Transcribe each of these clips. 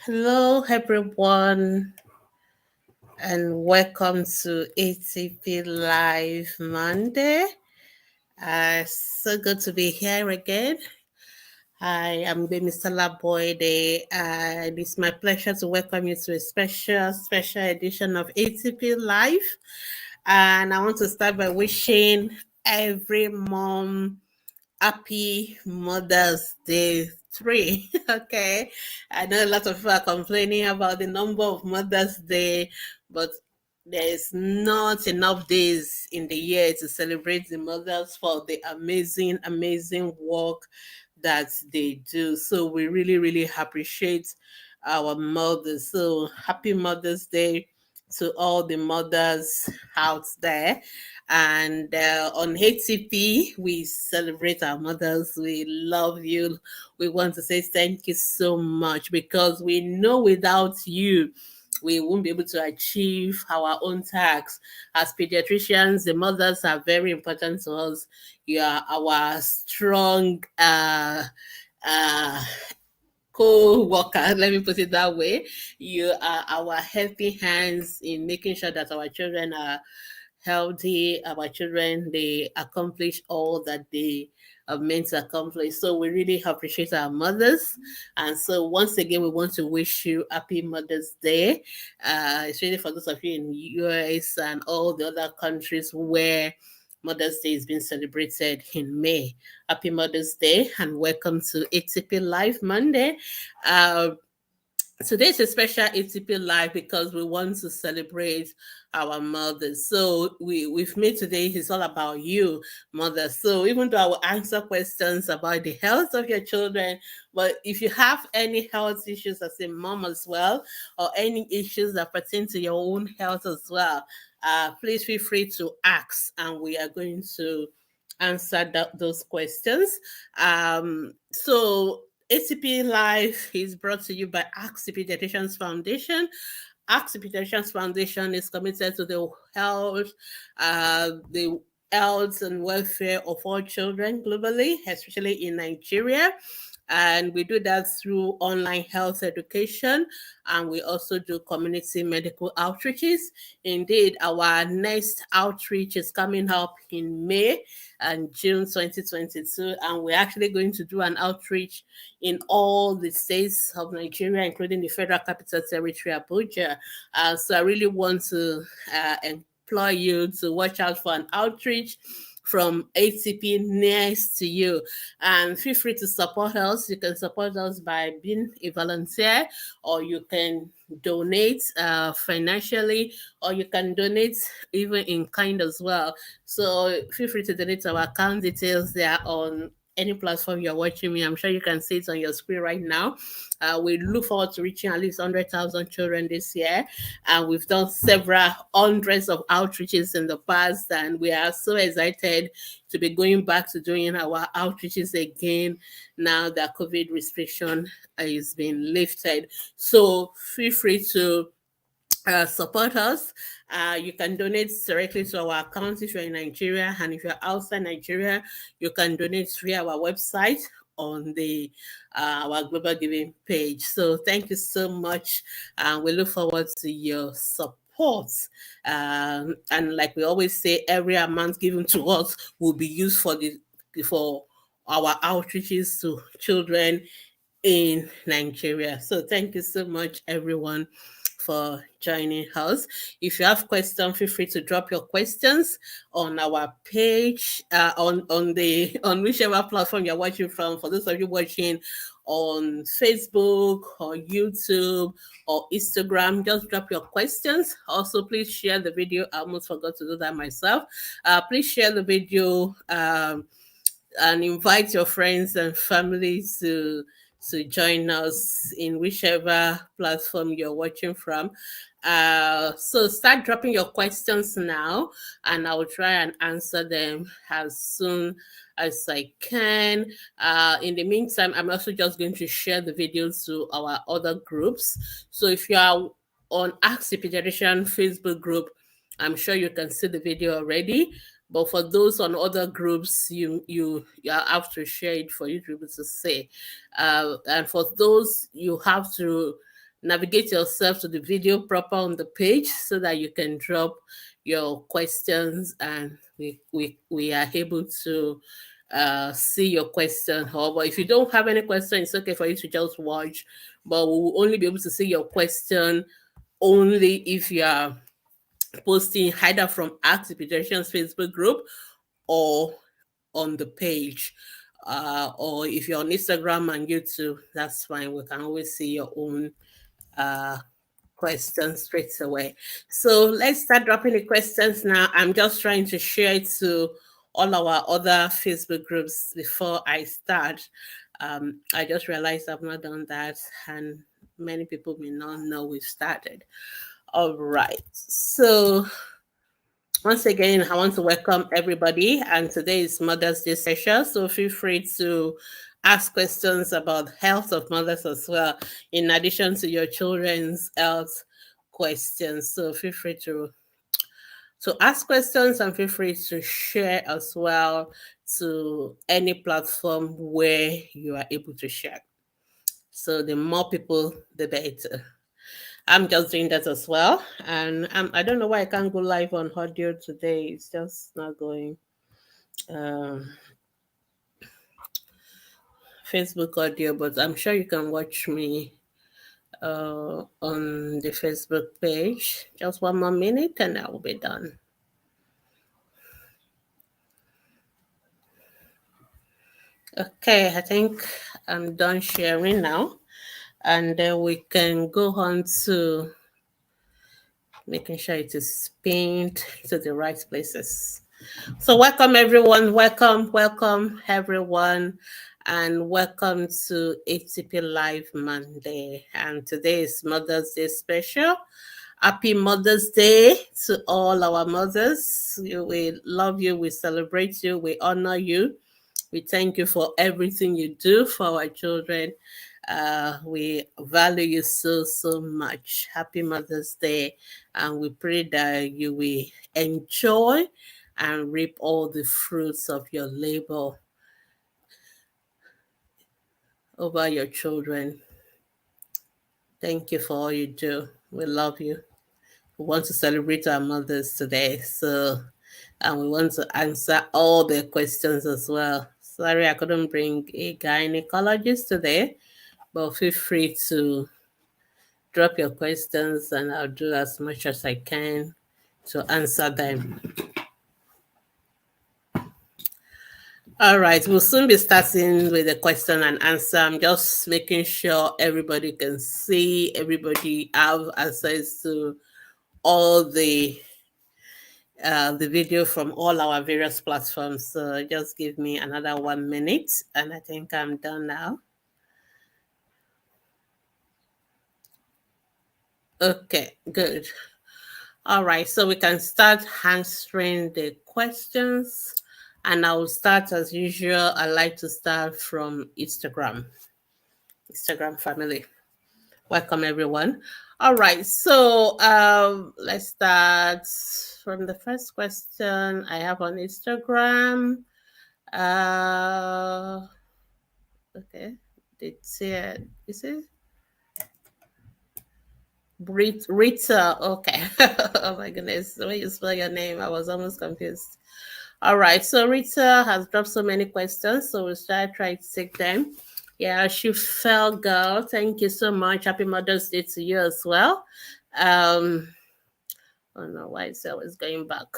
Hello, everyone, and welcome to ATP Live Monday. So good to be here again. I am Gbemisola Boyede, and it's my pleasure to welcome you to a special edition of ATP Live. And I want to start by wishing every mom happy Mother's Day 3. Okay. I know a lot of people are complaining about the number of Mother's Day, but there is not enough days in the year to celebrate the mothers for the amazing work that they do. So we really appreciate our mothers. So happy Mother's Day to all the mothers out there. And on HCP, we celebrate our mothers. We love you. We want to say thank you so much because we know without you, we won't be able to achieve our own tasks. As pediatricians, the mothers are very important to us. You are our strong uh, co-worker, let me put it that way. You are our helping hands in making sure that our children are healthy, our children, they accomplish all that they are meant to accomplish. So we really appreciate our mothers. And so once again, we want to wish you happy Mother's Day. Especially for those of you in US and all the other countries where Mother's Day is being celebrated in May. Happy Mother's Day and welcome to ATP Live Monday. Uh, Today is a special ATP Live because we want to celebrate our mothers. So with me today is all about you, mother. So even though I will answer questions about the health of your children, but if you have any health issues as a mom as well, or any issues that pertain to your own health as well, please feel free to ask, and we are going to answer those questions. So ACP Live is brought to you by Ask the Pediatricians Foundation. Ask the Pediatricians Foundation is committed to the health and welfare of all children globally, especially in Nigeria. And we do that through online health education, and we also do community medical outreaches. Indeed, our next outreach is coming up in May and June 2022, and we're actually going to do an outreach in all the states of Nigeria, including the Federal Capital Territory, Abuja. So I really want to implore you to watch out for an outreach from ATP next to you. And feel free to support us. You can support us by being a volunteer, or you can donate financially, or you can donate even in kind as well. So feel free to donate to our account details. They are on any platform you're watching me. I'm sure you can see it on your screen right now. We look forward to reaching at least 100,000 children this year. And we've done several hundreds of outreaches in the past, and we are so excited to be going back to doing our outreaches again now that COVID restriction is being lifted. So feel free to support us. You can donate directly to our account if you're in Nigeria, and if you're outside Nigeria, you can donate via our website on the our global giving page. So thank you so much, and we look forward to your support. And like we always say, every amount given to us will be used for our outreaches to children in Nigeria. So thank you so much, everyone, for joining us. If you have questions, feel free to drop your questions on our page, on whichever platform you're watching from. For those of you watching on Facebook or YouTube or Instagram, just drop your questions. Also, please share the video. I almost forgot to do that myself. Please share the video and invite your friends and family to join us in whichever platform you're watching from. So start dropping your questions now, and I'll try and answer them as soon as I can. In the meantime, I'm also just going to share the video to our other groups. So if you are on Ask the Pediatrician Facebook group, I'm sure you can see the video already. But for those on other groups, you have to share it for you to be able to see. And for those, you have to navigate yourself to the video proper on the page so that you can drop your questions, and we are able to see your question. However, if you don't have any question, it's okay for you to just watch, but we will only be able to see your question only if you are posting either from Ask the Pediatricians Facebook group or on the page. Or if you're on Instagram and YouTube, that's fine. We can always see your own questions straight away. So let's start dropping the questions now. I'm just trying to share it to all our other Facebook groups before I start. I just realized I've not done that, and many people may not know we've started. All right. So once again, I want to welcome everybody, and today is Mother's Day special, so feel free to ask questions about health of mothers as well, in addition to your children's health questions. So feel free to ask questions, and feel free to share as well to any platform where you are able to share. So the more people, the better. I'm just doing that as well. And I don't know why I can't go live on audio today. It's just not going. Facebook audio, but I'm sure you can watch me on the Facebook page. Just one more minute and I will be done. Okay, I think I'm done sharing now. And then we can go on to making sure it is pinned to the right places. So welcome everyone, welcome everyone, and welcome to ATP Live Monday. And today is Mother's Day special. Happy Mother's Day to all our mothers. We love you, we celebrate you, we honor you. We thank you for everything you do for our children. We value you so, so much. Happy Mother's Day. And we pray that you will enjoy and reap all the fruits of your labor over your children. Thank you for all you do. We love you. We want to celebrate our mothers today. And we want to answer all their questions as well. Sorry, I couldn't bring a gynecologist today, but feel free to drop your questions and I'll do as much as I can to answer them. All right, we'll soon be starting with the question and answer. I'm just making sure everybody can see, everybody have access to all the video from all our various platforms. So just give me another 1 minute and I think I'm done now. Okay, good. All right, so we can start answering the questions. And I will start as usual. I like to start from Instagram family. Welcome everyone. All right, so let's start from the first question I have on Instagram. Okay, it's here. Is it Rita? Okay. Oh my goodness, the way you spell your name, I was almost confused. All right, so Rita has dropped so many questions, so we'll start trying to take them. Yeah, she fell, girl. Thank you so much. Happy Mother's Day to you as well. Oh no, why is it always going back?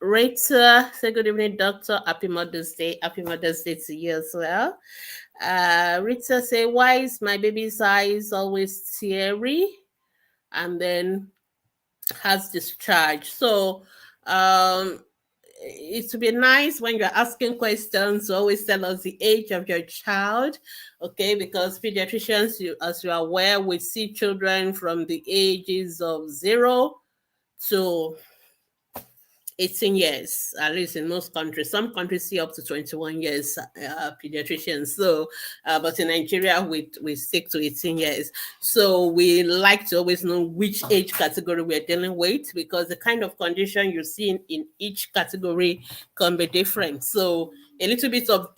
Rita, say good evening, doctor. Happy Mother's Day. Happy Mother's Day to you as well. Rita say, why is my baby's eyes always teary? And then has discharge. So it would be nice when you're asking questions to always tell us the age of your child, okay? Because pediatricians, as you are aware, we see children from the ages of 0 to 18 years, at least in most countries. Some countries see up to 21 years pediatricians. So, but in Nigeria, we stick to 18 years. So we like to always know which age category we're dealing with, because the kind of condition you see in each category can be different. So a little bit of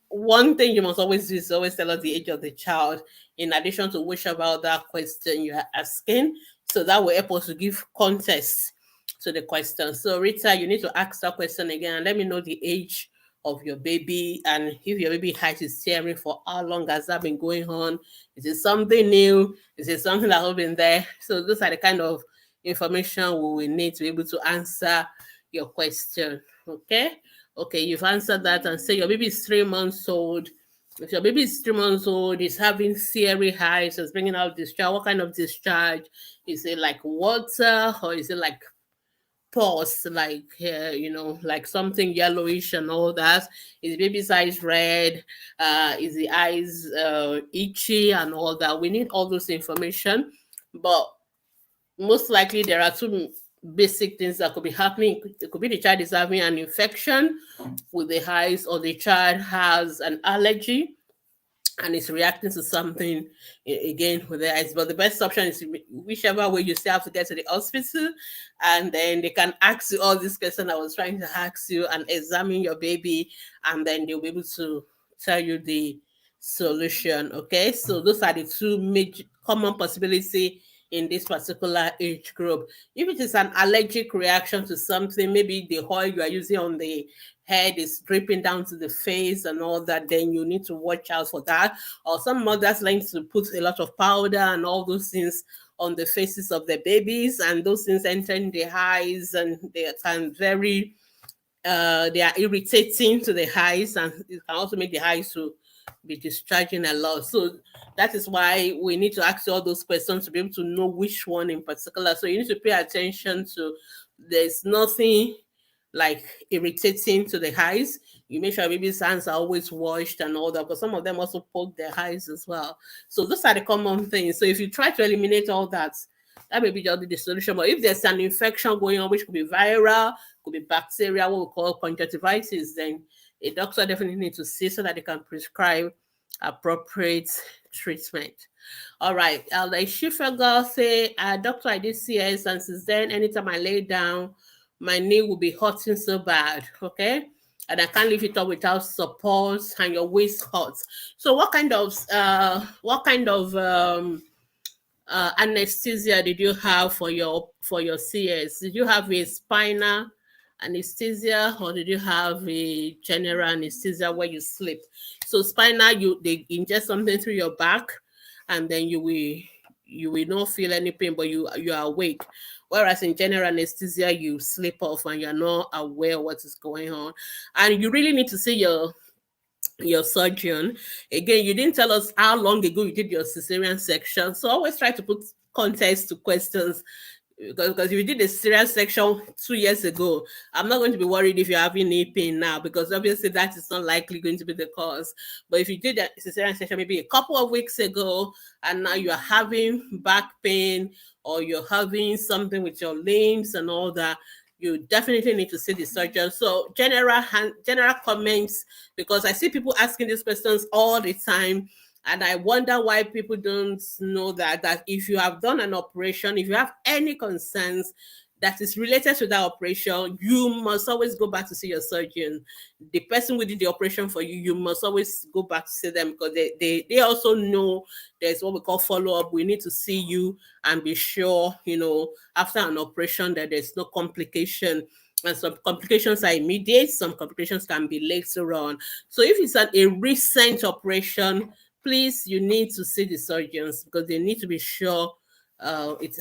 one thing you must always do is always tell us the age of the child, in addition to whichever other question you are asking. So that will help us to give context to the question. So Rita, you need to ask that question again and let me know the age of your baby, and if your baby height is tearing, for how long has that been going on? Is it something new? Is it something that has been there? So those are the kind of information we will need to be able to answer your question. Okay. Okay, you've answered that, and say your baby is 3 months old. If your baby is 3 months old, is having teary hives, is bringing out discharge, what kind of discharge? Is it like water, or is it like pus, like like something yellowish and all that? Is the baby's eyes red? Is the eyes itchy and all that? We need all those information, but most likely there are two basic things that could be happening. It could be the child is having an infection with the eyes, or the child has an allergy and is reacting to something again with the eyes. But the best option is whichever way you still have to get to the hospital, and then they can ask you all these questions I was trying to ask you and examine your baby, and then they'll be able to tell you the solution. Okay, so those are the two major common possibility in this particular age group. If it is an allergic reaction to something, maybe the oil you are using on the head is dripping down to the face and all that, then you need to watch out for that. Or some mothers like to put a lot of powder and all those things on the faces of their babies, and those things entering the eyes, and they can they are irritating to the eyes, and it can also make the eyes to be discharging a lot. So that is why we need to ask you all those questions to be able to know which one in particular. So you need to pay attention to, there's nothing like irritating to the eyes. You make sure baby's hands are always washed and all that, because some of them also poke their eyes as well. So those are the common things. So if you try to eliminate all that, that may be just the solution. But if there's an infection going on, which could be viral, could be bacterial, what we call conjunctivitis, then a doctor definitely needs to see so that they can prescribe appropriate treatment. All right. Like Shifagal say, doctor, I did CS, and since then, anytime I lay down, my knee will be hurting so bad. Okay. And I can't lift it up without support, and your waist hurts. So what kind of anesthesia did you have for your CS? Did you have a spinal anesthesia, or did you have a general anesthesia where you sleep? So spinal, they inject something through your back, and then you will not feel any pain, but you are awake. Whereas in general anesthesia, you sleep off and you're not aware what is going on, and you really need to see your surgeon. Again, you didn't tell us how long ago you did your cesarean section, so always try to put context to questions, because if you did the cesarean section 2 years ago, I'm not going to be worried if you're having knee pain now, because obviously that is not likely going to be the cause. But if you did that cesarean section maybe a couple of weeks ago, and now you're having back pain, or you're having something with your limbs and all that, you definitely need to see the surgeon. So general comments, because I see people asking these questions all the time, and I wonder why people don't know that if you have done an operation, if you have any concerns that is related to that operation, you must always go back to see your surgeon. The person who did the operation for you, you must always go back to see them, because they also know there's what we call follow-up. We need to see you and be sure, after an operation, that there's no complication. And some complications are immediate, some complications can be later on. So if it's a recent operation, please, you need to see the surgeons, because they need to be sure it's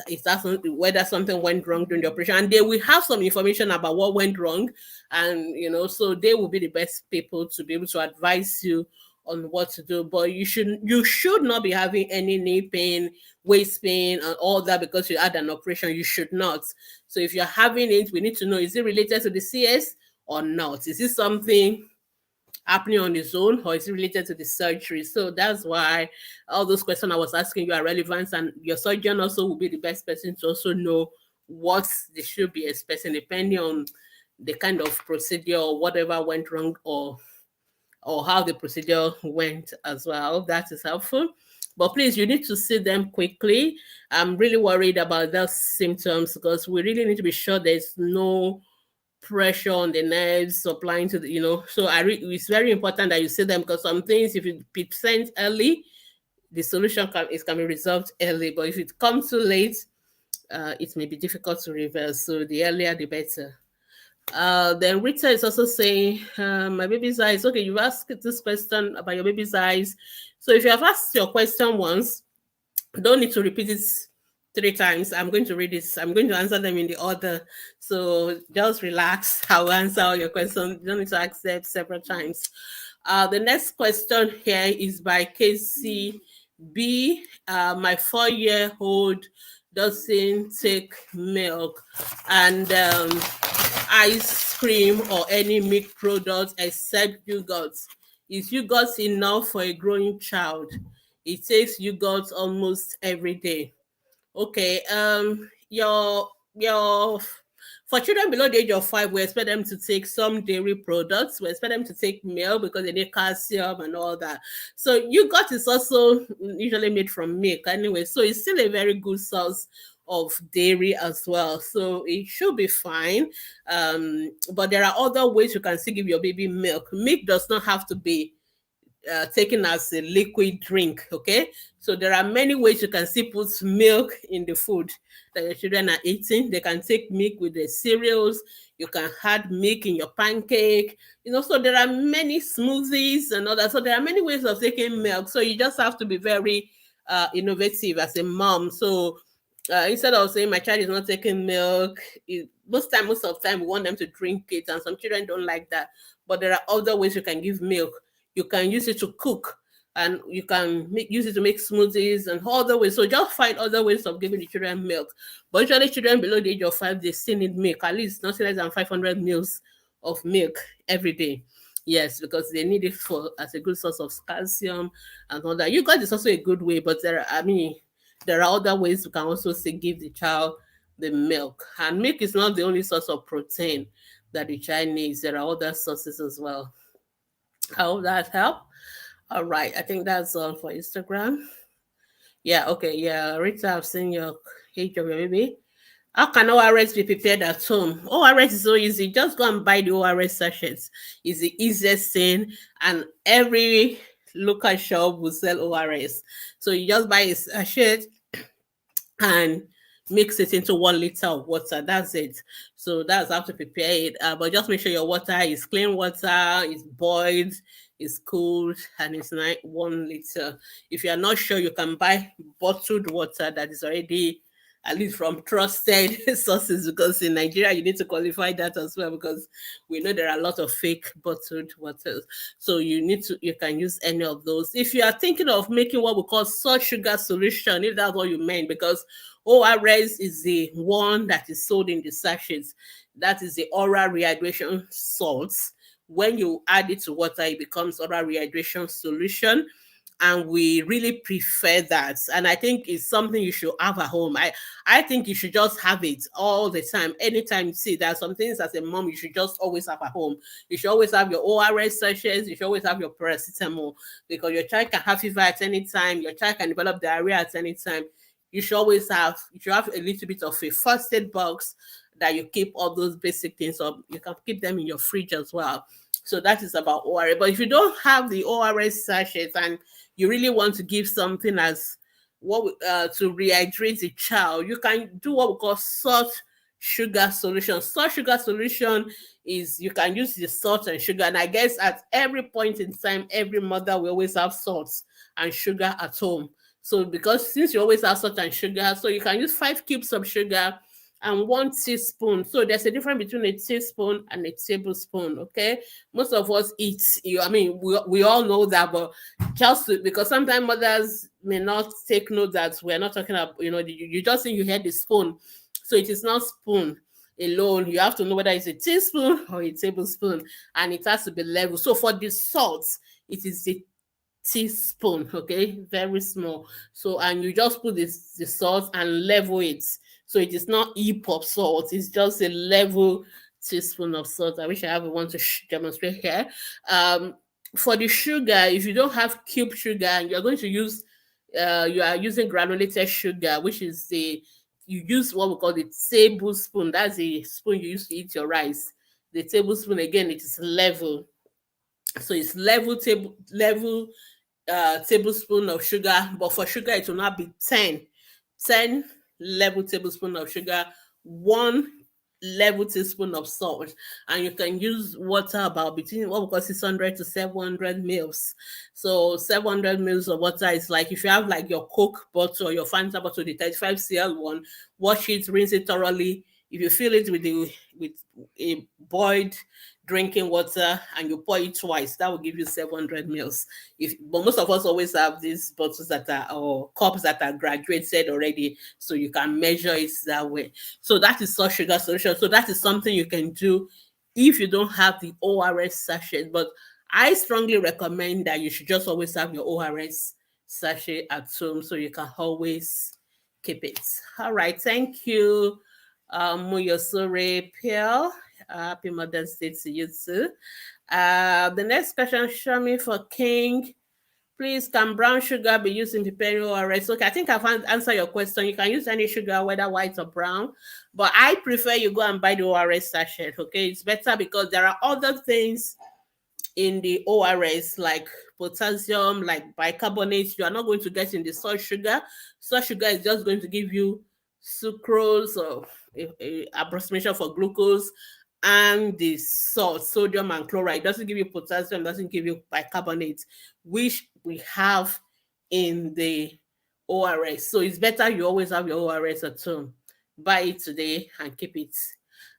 whether something went wrong during the operation, and they will have some information about what went wrong, and so they will be the best people to be able to advise you on what to do. But you should not be having any knee pain, waist pain, and all that because you had an operation. You should not. So if you're having it, we need to know, is it related to the CS or not? Is it something happening on its own, or is it related to the surgery? So that's why all those questions I was asking you are relevant, and your surgeon also will be the best person to also know what they should be expecting, depending on the kind of procedure or whatever went wrong, or how the procedure went as well. That is helpful. But please, you need to see them quickly. I'm really worried about those symptoms, because we really need to be sure there's no pressure on the nerves, supplying to the, so it's very important that you see them, because some things, if it presents early, the solution can be resolved early. But if it comes too late, it may be difficult to reverse. So the earlier, the better. Then Rita is also saying, my baby's eyes. Okay, you've asked this question about your baby's eyes. So if you have asked your question once, don't need to repeat it 3 times. I'm going to read it. I'm going to answer them in the order. So just relax. I'll answer all your questions. You don't need to ask them several times. The next question here is by Casey B. My 4-year-old doesn't take milk and ice cream or any milk products except yogurt. Is yogurt enough for a growing child? It takes yogurt almost every day. Okay. Your For children below the age of 5, we expect them to take some dairy products. We expect them to take milk because they need calcium and all that. So yogurt is also usually made from milk anyway. So it's still a very good source of dairy as well. So it should be fine. But there are other ways you can still give your baby milk. Milk does not have to be taken as a liquid drink. Okay, so there are many ways you can still put milk in the food that your children are eating. They can take milk with the cereals. You can add milk in your pancake. So there are many smoothies and all that. So there are many ways of taking milk. So you just have to be very innovative as a mom. So instead of saying my child is not taking milk, most of the time we want them to drink it, and some children don't like that. But there are other ways you can give milk. You can use it to cook, and you can use it to make smoothies and other ways. So just find other ways of giving the children milk. But usually children below the age of 5, they still need milk, at least not less than 500 mils of milk every day. Yes, because they need it as a good source of calcium and all that. Yogurt is also a good way, but there are other ways you can also say give the child the milk. And milk is not the only source of protein that the child needs. There are other sources as well. I hope that helped. All right, I think that's all for Instagram. Yeah, okay, yeah. Rita, I've seen your age of your baby. How can ORS be prepared at home? ORS is so easy. Just go and buy the ORS sachets. It's the easiest thing, and every local shop will sell ORS. So you just buy a sachet and mix it into 1 liter of water. That's it. So that's how to prepare it. But just make sure your water is clean water, it's boiled, it's cooled, and it's 1 liter. If you are not sure, you can buy bottled water that is already at least from trusted sources, because in Nigeria you need to qualify that as well, because we know there are a lot of fake bottled waters. So you can use any of those. If you are thinking of making what we call salt sugar solution, if that's what you meant, because ORS is the one that is sold in the sachets. That is the oral rehydration salts. When you add it to water, it becomes oral rehydration solution. And we really prefer that. And I think it's something you should have at home. I think you should just have it all the time. Anytime you see there are some things as a mom you should just always have at home. You should always have your ORS sachets. You should always have your paracetamol, because your child can have fever at any time. Your child can develop diarrhea at any time. You should have a little bit of a first aid box that you keep all those basic things up. You can keep them in your fridge as well. So that is about ORS. But if you don't have the ORS sachets and you really want to give something as to rehydrate the child, you can do what we call salt sugar solution. Salt sugar solution is you can use the salt and sugar. And I guess at every point in time, every mother will always have salt and sugar at home. So because since you always have salt and sugar, so you can use 5 cubes of sugar and 1 teaspoon. So there's a difference between a teaspoon and a tablespoon. Okay, most of us eat. We all know that, but because sometimes mothers may not take note that we're not talking about. You just think you hear the spoon, so it is not spoon alone. You have to know whether it's a teaspoon or a tablespoon, and it has to be level. So for the salt, it is the teaspoon. Okay, very small. So and you just put the salt and level it. So it is not heap of salt. It's just a level teaspoon of salt. I wish I have one to demonstrate here. For the sugar, if you don't have cube sugar and you're going to use, you are using granulated sugar, which is you use what we call the tablespoon. That's the spoon you use to eat your rice. The tablespoon, again, it is level. So it's level tablespoon of sugar, but for sugar it will not be 10 level tablespoon of sugar, 1 level teaspoon of salt, and you can use water about between what we call 600 to 700 mils. So 700 mils of water is like if you have like your Coke bottle or your Fanta bottle, the 35 cl one, wash it, rinse it thoroughly. If you fill it with a boiled drinking water and you pour it twice, that will give you 700 mils. But most of us always have these bottles that are, or cups that are graduated already, so you can measure it that way. So that is soft sugar solution. So that is something you can do if you don't have the ORS sachet. But I strongly recommend that you should just always have your ORS sachet at home, so you can always keep it. All right, thank you, Muyosore Piel. Happy Mother's Day to you too. The next question, show me for King. Please, can brown sugar be used in preparing ORS? Okay, I think I've answered your question. You can use any sugar, whether white or brown, but I prefer you go and buy the ORS sachet. Okay, it's better because there are other things in the ORS like potassium, like bicarbonate. You are not going to get in the soy sugar. Soy sugar is just going to give you sucrose or a approximation for glucose, and the salt, sodium and chloride. It doesn't give you potassium, doesn't give you bicarbonate, which we have in the ORS. So it's better you always have your ORS at home. Buy it today and keep it.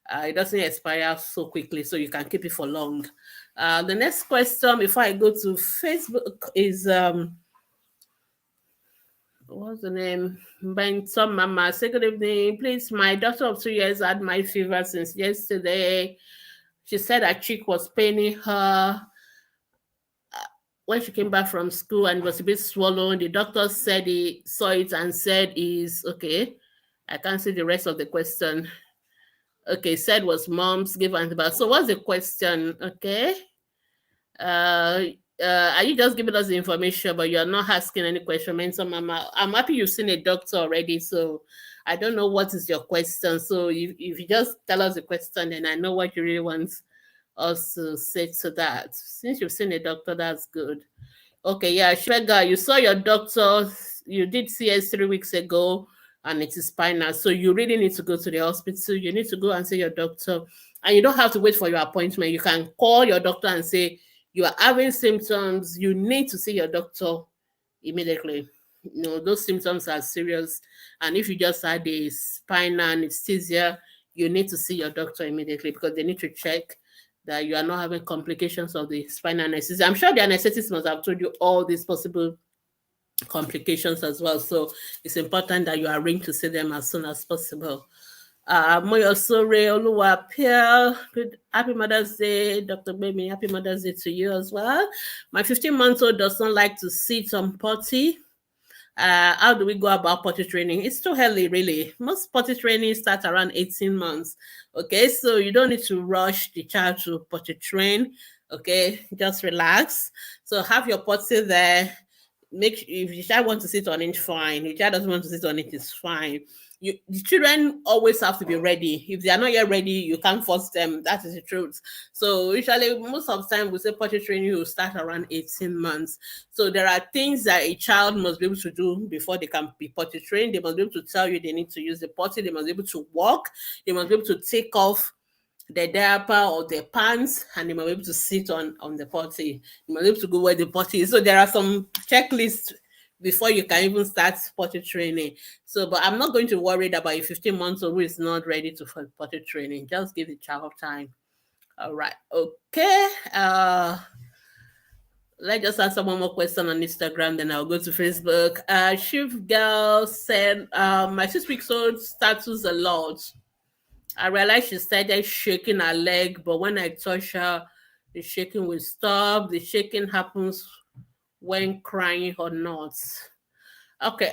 It doesn't expire so quickly, so you can keep it for long. The next question before I go to Facebook is what's the name? Benson Mama. Say good evening. Please, my daughter of 2 years had my fever since yesterday. She said her cheek was paining her when she came back from school and it was a bit swollen. The doctor said he saw it and said is okay. I can't see the rest of the question. Okay, said was mom's give antibiotics. So what's the question? Okay. Are you just giving us the information, but you're not asking any question? Mentor Mama, I'm happy you've seen a doctor already, so I don't know what is your question. So if you just tell us the question, then I know what you really want us to say to that. Since you've seen a doctor, that's good. Okay, yeah, Shwega, you saw your doctor, you did CS 3 weeks ago, and it is spinal. So you really need to go to the hospital. You need to go and see your doctor. And you don't have to wait for your appointment. You can call your doctor and say, you are having symptoms. You need to see your doctor immediately. You know, those symptoms are serious. And if you just had a spinal anesthesia, you need to see your doctor immediately because they need to check that you are not having complications of the spinal anesthesia. I'm sure the anesthetist must have told you all these possible complications as well. So it's important that you arrange to see them as soon as possible. Moyosore Oluwapia, good happy Mother's Day, Dr. Gbemi, happy Mother's Day to you as well. My 15-month-old does not like to sit on potty. How do we go about potty training? It's too early, really. Most potty training starts around 18 months. Okay, so you don't need to rush the child to potty train. Okay, just relax. So have your potty there. If the child wants to sit on it, fine. If the child doesn't want to sit on it, it's fine. The children always have to be ready. If they are not yet ready, you can't force them. That is the truth. So usually, most of the time, we say potty training will start around 18 months. So there are things that a child must be able to do before they can be potty trained. They must be able to tell you they need to use the potty. They must be able to walk. They must be able to take off the diaper or the pants, and they must be able to sit on the potty. You must be able to go where the potty is. So there are some checklists before you can even start potty training. So, but I'm not going to worry about a 15-month-old who is not ready to potty training. Just give the child time. All right. Okay. Let's just answer one more question on Instagram, then I'll go to Facebook. Shiv Girl said, my 6-week-old status a lot. I realized she started shaking her leg, but when I touch her, the shaking will stop. The shaking happens when crying or not. Okay.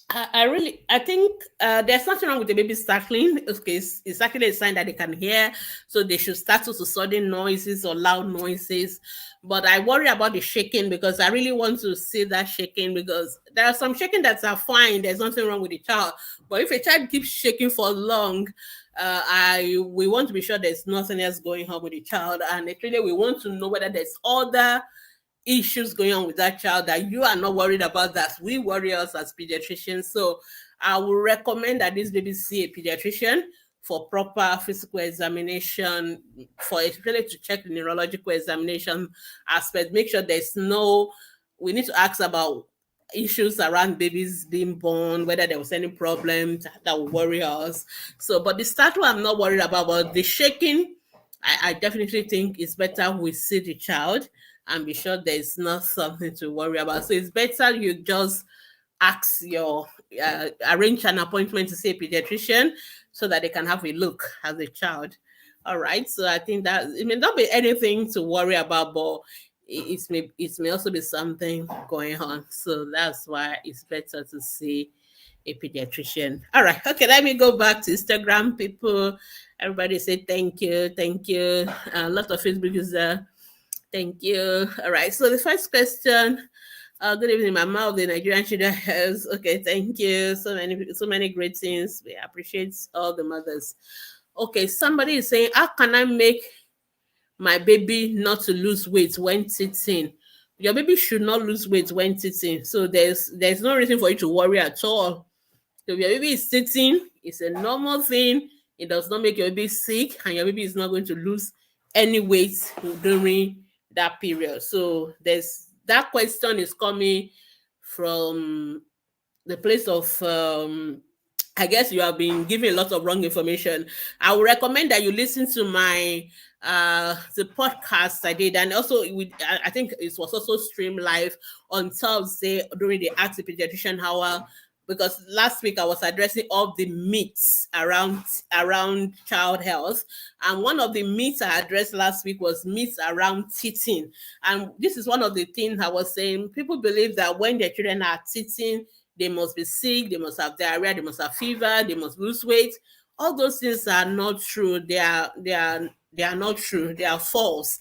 I think there's nothing wrong with the baby startling. Okay, it's actually a sign that they can hear, so they should startle to sudden noises or loud noises. But I worry about the shaking because I really want to see that shaking, because there are some shaking that are fine. There's nothing wrong with the child, but if a child keeps shaking for long, I we want to be sure there's nothing else going on with the child, and actually we want to know whether there's other issues going on with that child that you are not worried about, that we worry us as pediatricians. So I would recommend that this baby see a pediatrician for proper physical examination, for especially to check the neurological examination aspect. Make sure there's no, we need to ask about issues around babies being born, whether there was any problems that would worry us. So, but the startle I'm not worried about, but the shaking, I definitely think it's better we see the child and be sure there's not something to worry about. So it's better you just ask your arrange an appointment to see a pediatrician so that they can have a look at the child. All right. So I think that it may not be anything to worry about, but it may also be something going on. So that's why it's better to see a pediatrician. All right. Okay. Let me go back to Instagram. People, everybody say thank you, thank you. A lot of Facebook users. Thank you. All right. So the first question. Good evening, Mama of the Nigerian Children Health. Okay, thank you. So many great things. We appreciate all the mothers. Okay, somebody is saying, how can I make my baby not to lose weight when teething? Your baby should not lose weight when teething. So there's no reason for you to worry at all. So if your baby is sitting, it's a normal thing. It does not make your baby sick, and your baby is not going to lose any weight during that period. So there's that question is coming from the place of I guess you have been given a lot of wrong information. I would recommend that you listen to my the podcast I did, and also I think it was also streamed live on Thursday during the Ask the Pediatrician Hour, because last week I was addressing all the myths around child health, and one of the myths I addressed last week was myths around teething. And this is one of the things I was saying. People believe that when their children are teething, they must be sick, they must have diarrhea, they must have fever, they must lose weight. All those things are not true. They are not true. They are false.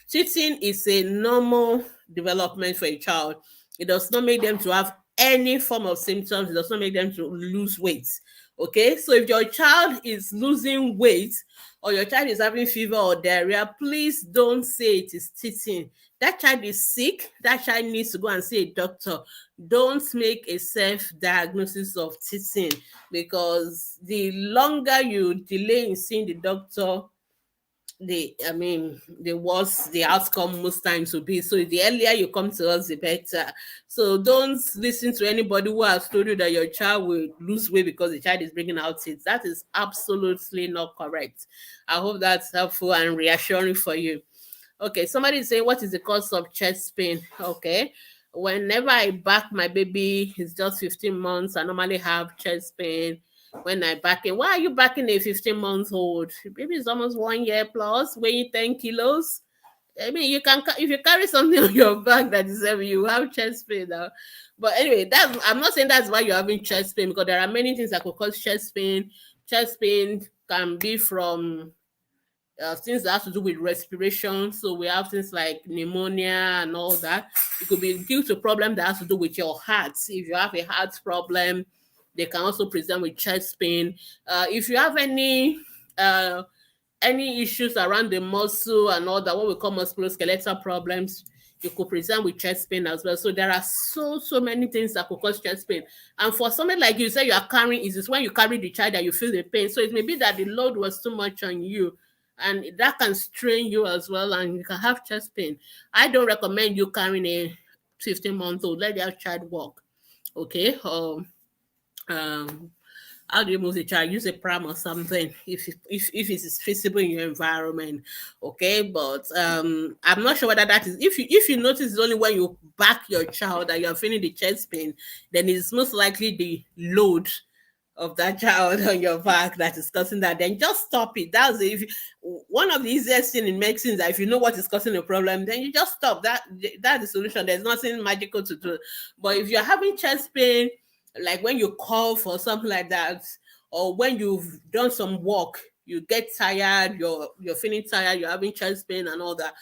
Teething is a normal development for a child. It does not make them to have any form of symptoms. It does not make them to lose weight. Okay, so if your child is losing weight or your child is having fever or diarrhea, please don't say it is teething. That child is sick. That child needs to go and see a doctor. Don't make a self-diagnosis of teething, because the longer you delay in seeing the doctor, the worse the outcome most times will be. So the earlier you come to us, the better. So don't listen to anybody who has told you that your child will lose weight because the child is bringing out teeth. That is absolutely not correct. I hope that's helpful and reassuring for you. Okay, somebody is saying, what is the cause of chest pain? Okay, whenever I back my baby, he's just 15 months, I normally have chest pain when I back him. Why are you backing a 15-month-old? Baby is almost 1 year plus, weighing 10 kilos. I mean, you can, if you carry something on your back that is heavy, you have chest pain now. But anyway, I'm not saying that's why you're having chest pain, because there are many things that could cause chest pain. Chest pain can be from things that have to do with respiration. So we have things like pneumonia and all that. It could be due to problem that has to do with your heart. If you have a heart problem, they can also present with chest pain. If you have any issues around the muscle and all that, what we call musculoskeletal problems, you could present with chest pain as well. So there are so many things that could cause chest pain. And for something like you say you are carrying, is when you carry the child that you feel the pain. So it may be that the load was too much on you, and that can strain you as well, and you can have chest pain. I don't recommend you carrying a 15-month-old. Let your child walk. Okay. Um how do you move the child? Use a pram or something if it is feasible in your environment. Okay, but I'm not sure whether that is, if you notice it's only when you back your child that you're feeling the chest pain, then it's most likely the load of that child on your back that is causing that. Then just stop it. That's one of the easiest thing in medicine, that if you know what is causing the problem, then you just stop. That's the solution. There's nothing magical to do. But if you're having chest pain like when you call for something like that, or when you've done some work, you get tired, you're feeling tired, you're having chest pain and all that,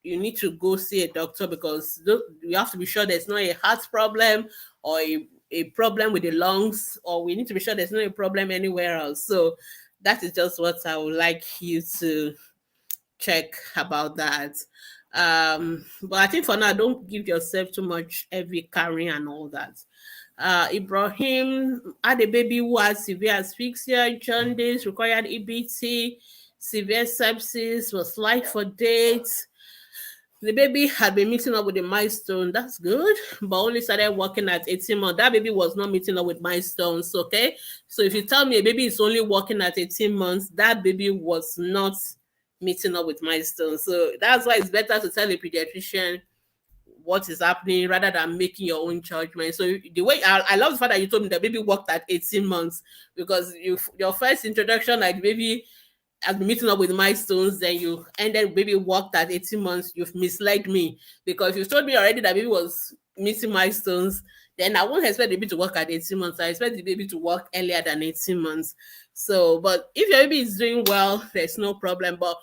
you need to go see a doctor, because you have to be sure there's not a heart problem or a problem with the lungs, or we need to be sure there's not a problem anywhere else. So that is just what I would like you to check about that. But I think for now, don't give yourself too much heavy carrying and all that. Ibrahim had a baby who had severe asphyxia, jaundice, required EBT, severe sepsis, was light for dates. The baby had been meeting up with the milestone. That's good, but only started working at 18 months. That baby was not meeting up with milestones, okay? So if you tell me a baby is only working at 18 months, that baby was not meeting up with milestones. So that's why it's better to tell a pediatrician what is happening rather than making your own judgment. So the way I love the fact that you told me the baby worked at 18 months, because your first introduction, like the baby has been meeting up with milestones, then you ended baby worked at 18 months, you've misled me. Because if you told me already that baby was meeting milestones, then I won't expect the baby to work at 18 months. I expect the baby to work earlier than 18 months. So, but if your baby is doing well, there's no problem. But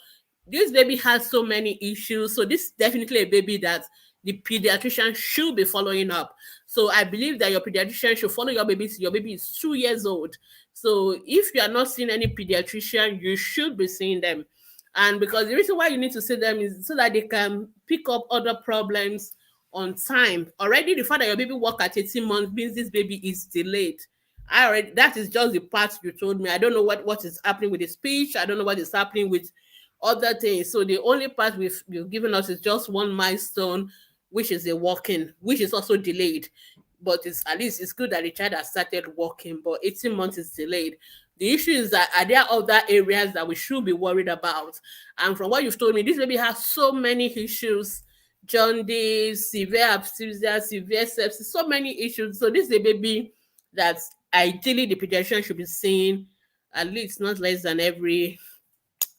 this baby has so many issues. So this is definitely a baby that the pediatrician should be following up. So I believe that your pediatrician should follow your baby till your baby is 2 years old. So if you are not seeing any pediatrician, you should be seeing them. And because the reason why you need to see them is so that they can pick up other problems on time. Already the fact that your baby work at 18 months means this baby is delayed. That is just the part you told me. I don't know what is happening with the speech. I don't know what is happening with other things. So the only part you've given us is just one milestone, which is a walking, which is also delayed. But it's at least it's good that the child has started walking, but 18 months is delayed. The issue is that are there other areas that we should be worried about? And from what you've told me, this baby has so many issues: jaundice, severe asphyxia, severe sepsis, so many issues. So this is a baby that ideally the pediatrician should be seeing at least not less than every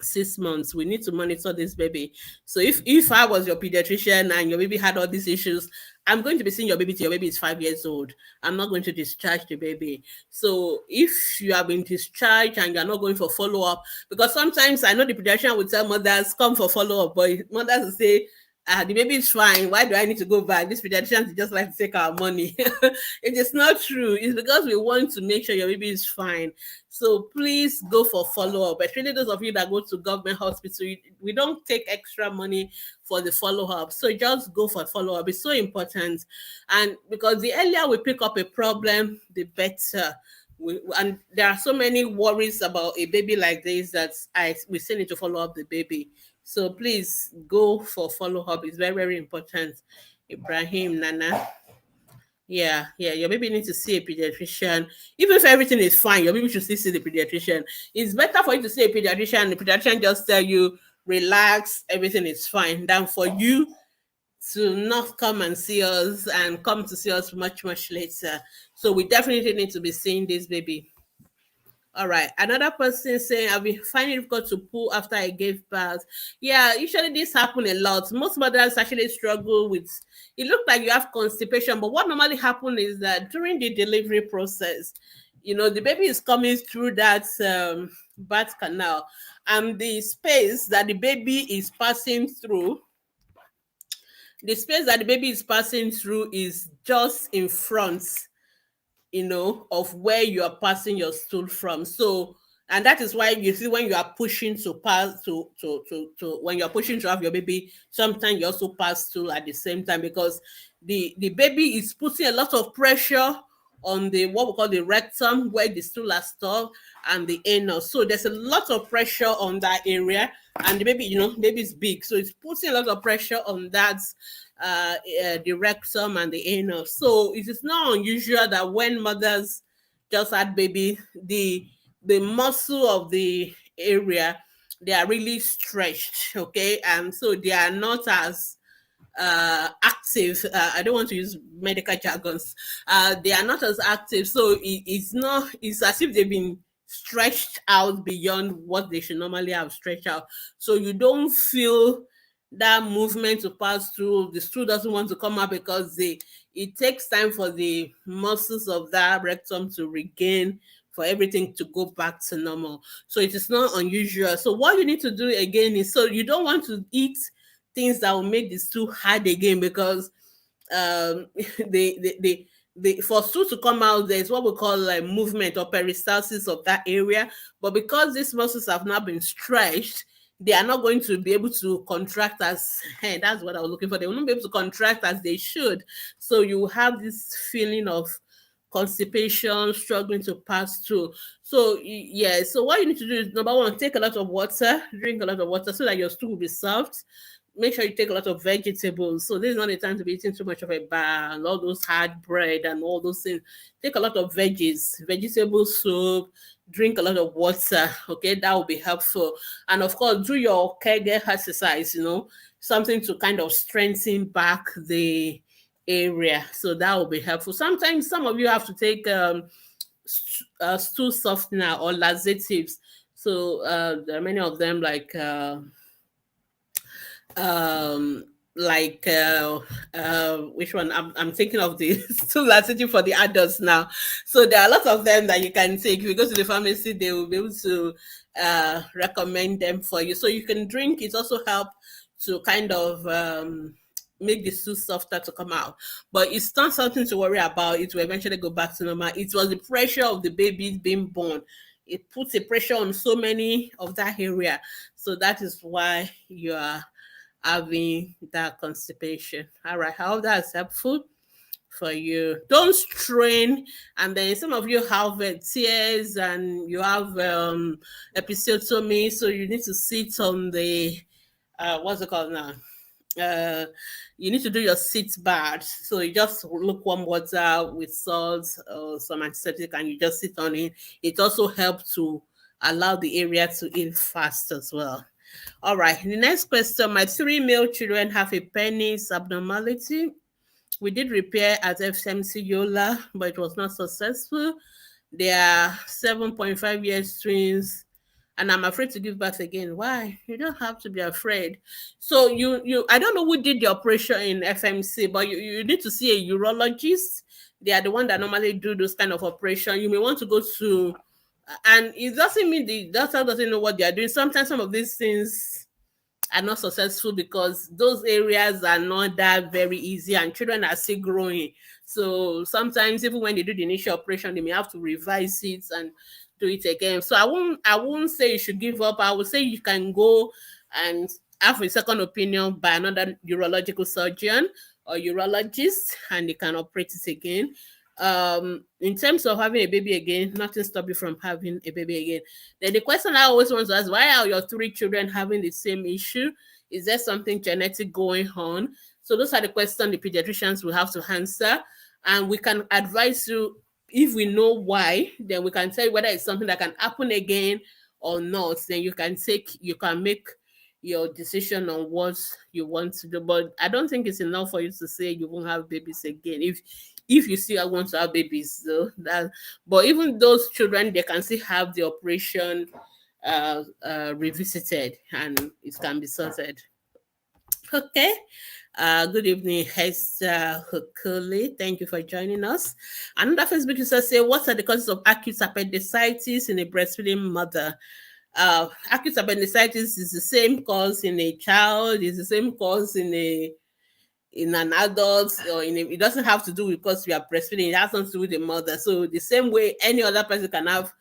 6 months. We need to monitor this baby. So if I was your pediatrician and your baby had all these issues, I'm going to be seeing your baby till your baby is 5 years old. I'm not going to discharge the baby. So if you have been discharged and you're not going for follow-up, because sometimes I know the pediatrician would tell mothers come for follow-up, but mothers will say, the baby is fine. Why do I need to go back? This pediatricians just like to take our money. It is not true. It's because we want to make sure your baby is fine. So please go for follow-up. Especially those of you that go to government hospital, we don't take extra money for the follow-up. So just go for follow-up. It's so important. And because the earlier we pick up a problem, the better. And there are so many worries about a baby like this that we still need to follow up the baby. So please go for follow-up. It's very, very important. Ibrahim, Nana. Yeah, your baby needs to see a pediatrician. Even if everything is fine, your baby should still see the pediatrician. It's better for you to see a pediatrician and the pediatrician just tell you, relax, everything is fine, than for you to not come and see us and come to see us much, much later. So we definitely need to be seeing this baby. All right. Another person saying, I've been finding it difficult to pull after I gave birth. Yeah, usually this happens a lot. Most mothers actually struggle with it. Looks like you have constipation, but what normally happens is that during the delivery process, the baby is coming through that birth canal, and the space that the baby is passing through, is just in front of where you are passing your stool from. So, and that is why you see when you are pushing to pass to when you're pushing to have your baby, sometimes you also pass stool at the same time, because the baby is putting a lot of pressure on the what we call the rectum, where the stool are stored, and the anus. So there's a lot of pressure on that area, and the baby, baby is big, so it's putting a lot of pressure on that the rectum and the anus. So it is not unusual that when mothers just had baby, the muscle of the area, they are really stretched, okay, and so they are not as active. I don't want to use medical jargons. They are not as active, so it's as if they've been stretched out beyond what they should normally have stretched out. So you don't feel that movement to pass through. The stool doesn't want to come out because it takes time for the muscles of that rectum to regain, for everything to go back to normal. So it is not unusual. So what you need to do again is, so you don't want to eat things that will make the stool hard again, because um for stool to come out, there's what we call like movement or peristalsis of that area. But because these muscles have not been stretched, they are not going to be able to contract as that's what I was looking for. They will not be able to contract as they should. So you have this feeling of constipation, struggling to pass through. So yeah, so what you need to do is, number one, take a lot of water, drink a lot of water so that your stool will be soft. Make sure you take a lot of vegetables. So this is not the time to be eating too much of a bar and all those hard bread and all those things. Take a lot of veggies, vegetable soup, drink a lot of water. Okay, that will be helpful. And of course, do your Kegel exercise, something to kind of strengthen back the area. So that will be helpful. Sometimes some of you have to take stool softener or laxatives. So there are many of them like which one I'm thinking of the stool laxative for the adults now. So there are a lot of them that you can take. If you go to the pharmacy, they will be able to recommend them for you. So you can drink. It also help to kind of make the stool softer to come out. But it's not something to worry about. It will eventually go back to normal. It was the pressure of the baby being born. It puts a pressure on so many of that area. So that is why you are having that constipation. All right, I hope that's helpful for you. Don't strain, and then some of you have tears and you have episiotomy, so you need to sit on the what's it called now? You need to do your sit bath. So you just lukewarm water with salt or some antiseptic, and you just sit on it. It also helps to allow the area to heal fast as well. All right, the next question. My 3 male children have a penis abnormality. We did repair at FMC Yola, but it was not successful. They are 7.5 years twins, and I'm afraid to give birth again. Why? You don't have to be afraid. So I don't know who did the operation in FMC, but you need to see a urologist. They are the one that normally do those kind of operation. You may want to go to, and it doesn't mean the doctor doesn't know what they are doing. Sometimes some of these things are not successful because those areas are not that very easy and children are still growing. So sometimes even when they do the initial operation, they may have to revise it and do it again. So I won't say you should give up. I would say you can go and have a second opinion by another urological surgeon or urologist, and they can operate it again. In terms of having a baby again, nothing stops you from having a baby again. Then the question I always want to ask, why are your 3 children having the same issue? Is there something genetic going on? So those are the questions the pediatricians will have to answer, and we can advise you. If we know why, then we can tell you whether it's something that can happen again or not. Then you can make your decision on what you want to do. But I don't think it's enough for you to say you won't have babies again. If you still want to have babies, so that. But even those children, they can still have the operation revisited, and it can be sorted. Okay. Good evening, Hester Hukuli. Thank you for joining us. Another Facebook user say, what are the causes of acute appendicitis in a breastfeeding mother? Acute appendicitis is the same cause in a child, is the same cause in an adult, or it doesn't have to do with because we are breastfeeding. It has something to do with the mother. So the same way any other person can have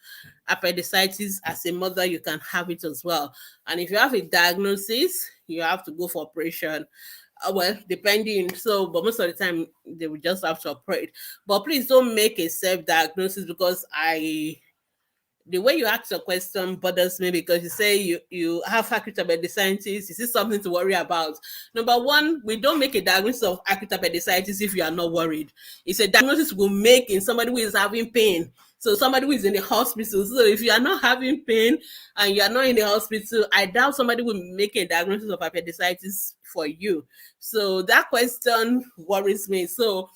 appendicitis as a mother, you can have it as well. And if you have a diagnosis, you have to go for operation. Well, depending. So, but most of the time they will just have to operate. But please don't make a self-diagnosis, because the way you ask your question bothers me, because you say you have acute appendicitis. Is this something to worry about? Number one, we don't make a diagnosis of acute appendicitis if you are not worried. It's a diagnosis we'll make in somebody who is having pain. So somebody who is in the hospital. So if you are not having pain and you are not in the hospital, I doubt somebody will make a diagnosis of appendicitis for you. So that question worries me. So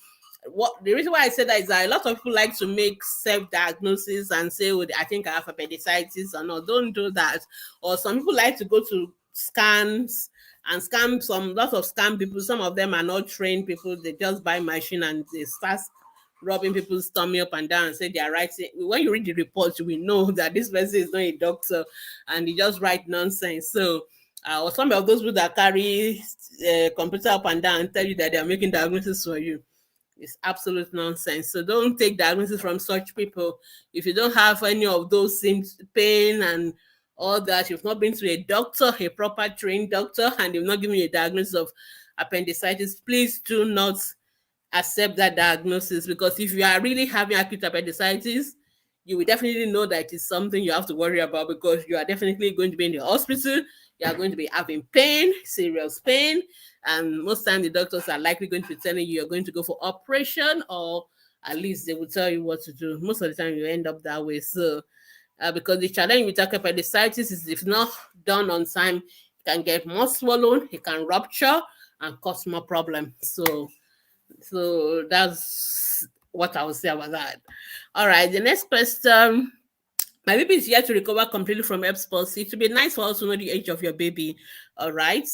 what the reason why I said that is that a lot of people like to make self-diagnosis and say, oh, I think I have appendicitis or no. Don't do that. Or some people like to go to scams and scam some lots of scam people. Some of them are not trained people. They just buy machine and they start rubbing people's tummy up and down and say they are writing. When you read the report, you will know that this person is not a doctor and he just write nonsense. So or some of those people that carry computer up and down and tell you that they are making diagnosis for you. It's absolute nonsense. So don't take diagnosis from such people. If you don't have any of those symptoms, pain and all that, you've not been to a doctor, a proper trained doctor, and they've not given you a diagnosis of appendicitis, please do not accept that diagnosis, because if you are really having acute appendicitis, you will definitely know that it's something you have to worry about, because you are definitely going to be in the hospital. You are going to be having pain, serious pain, and most times the doctors are likely going to be telling you you're going to go for operation, or at least they will tell you what to do. Most of the time you end up that way. So because the challenge with acute appendicitis is if not done on time, it can get more swollen, it can rupture and cause more problem. So that's what I would say about that. All right, the next question. My baby is yet to recover completely from Erb's palsy. It would be nice for us to know the age of your baby. All right.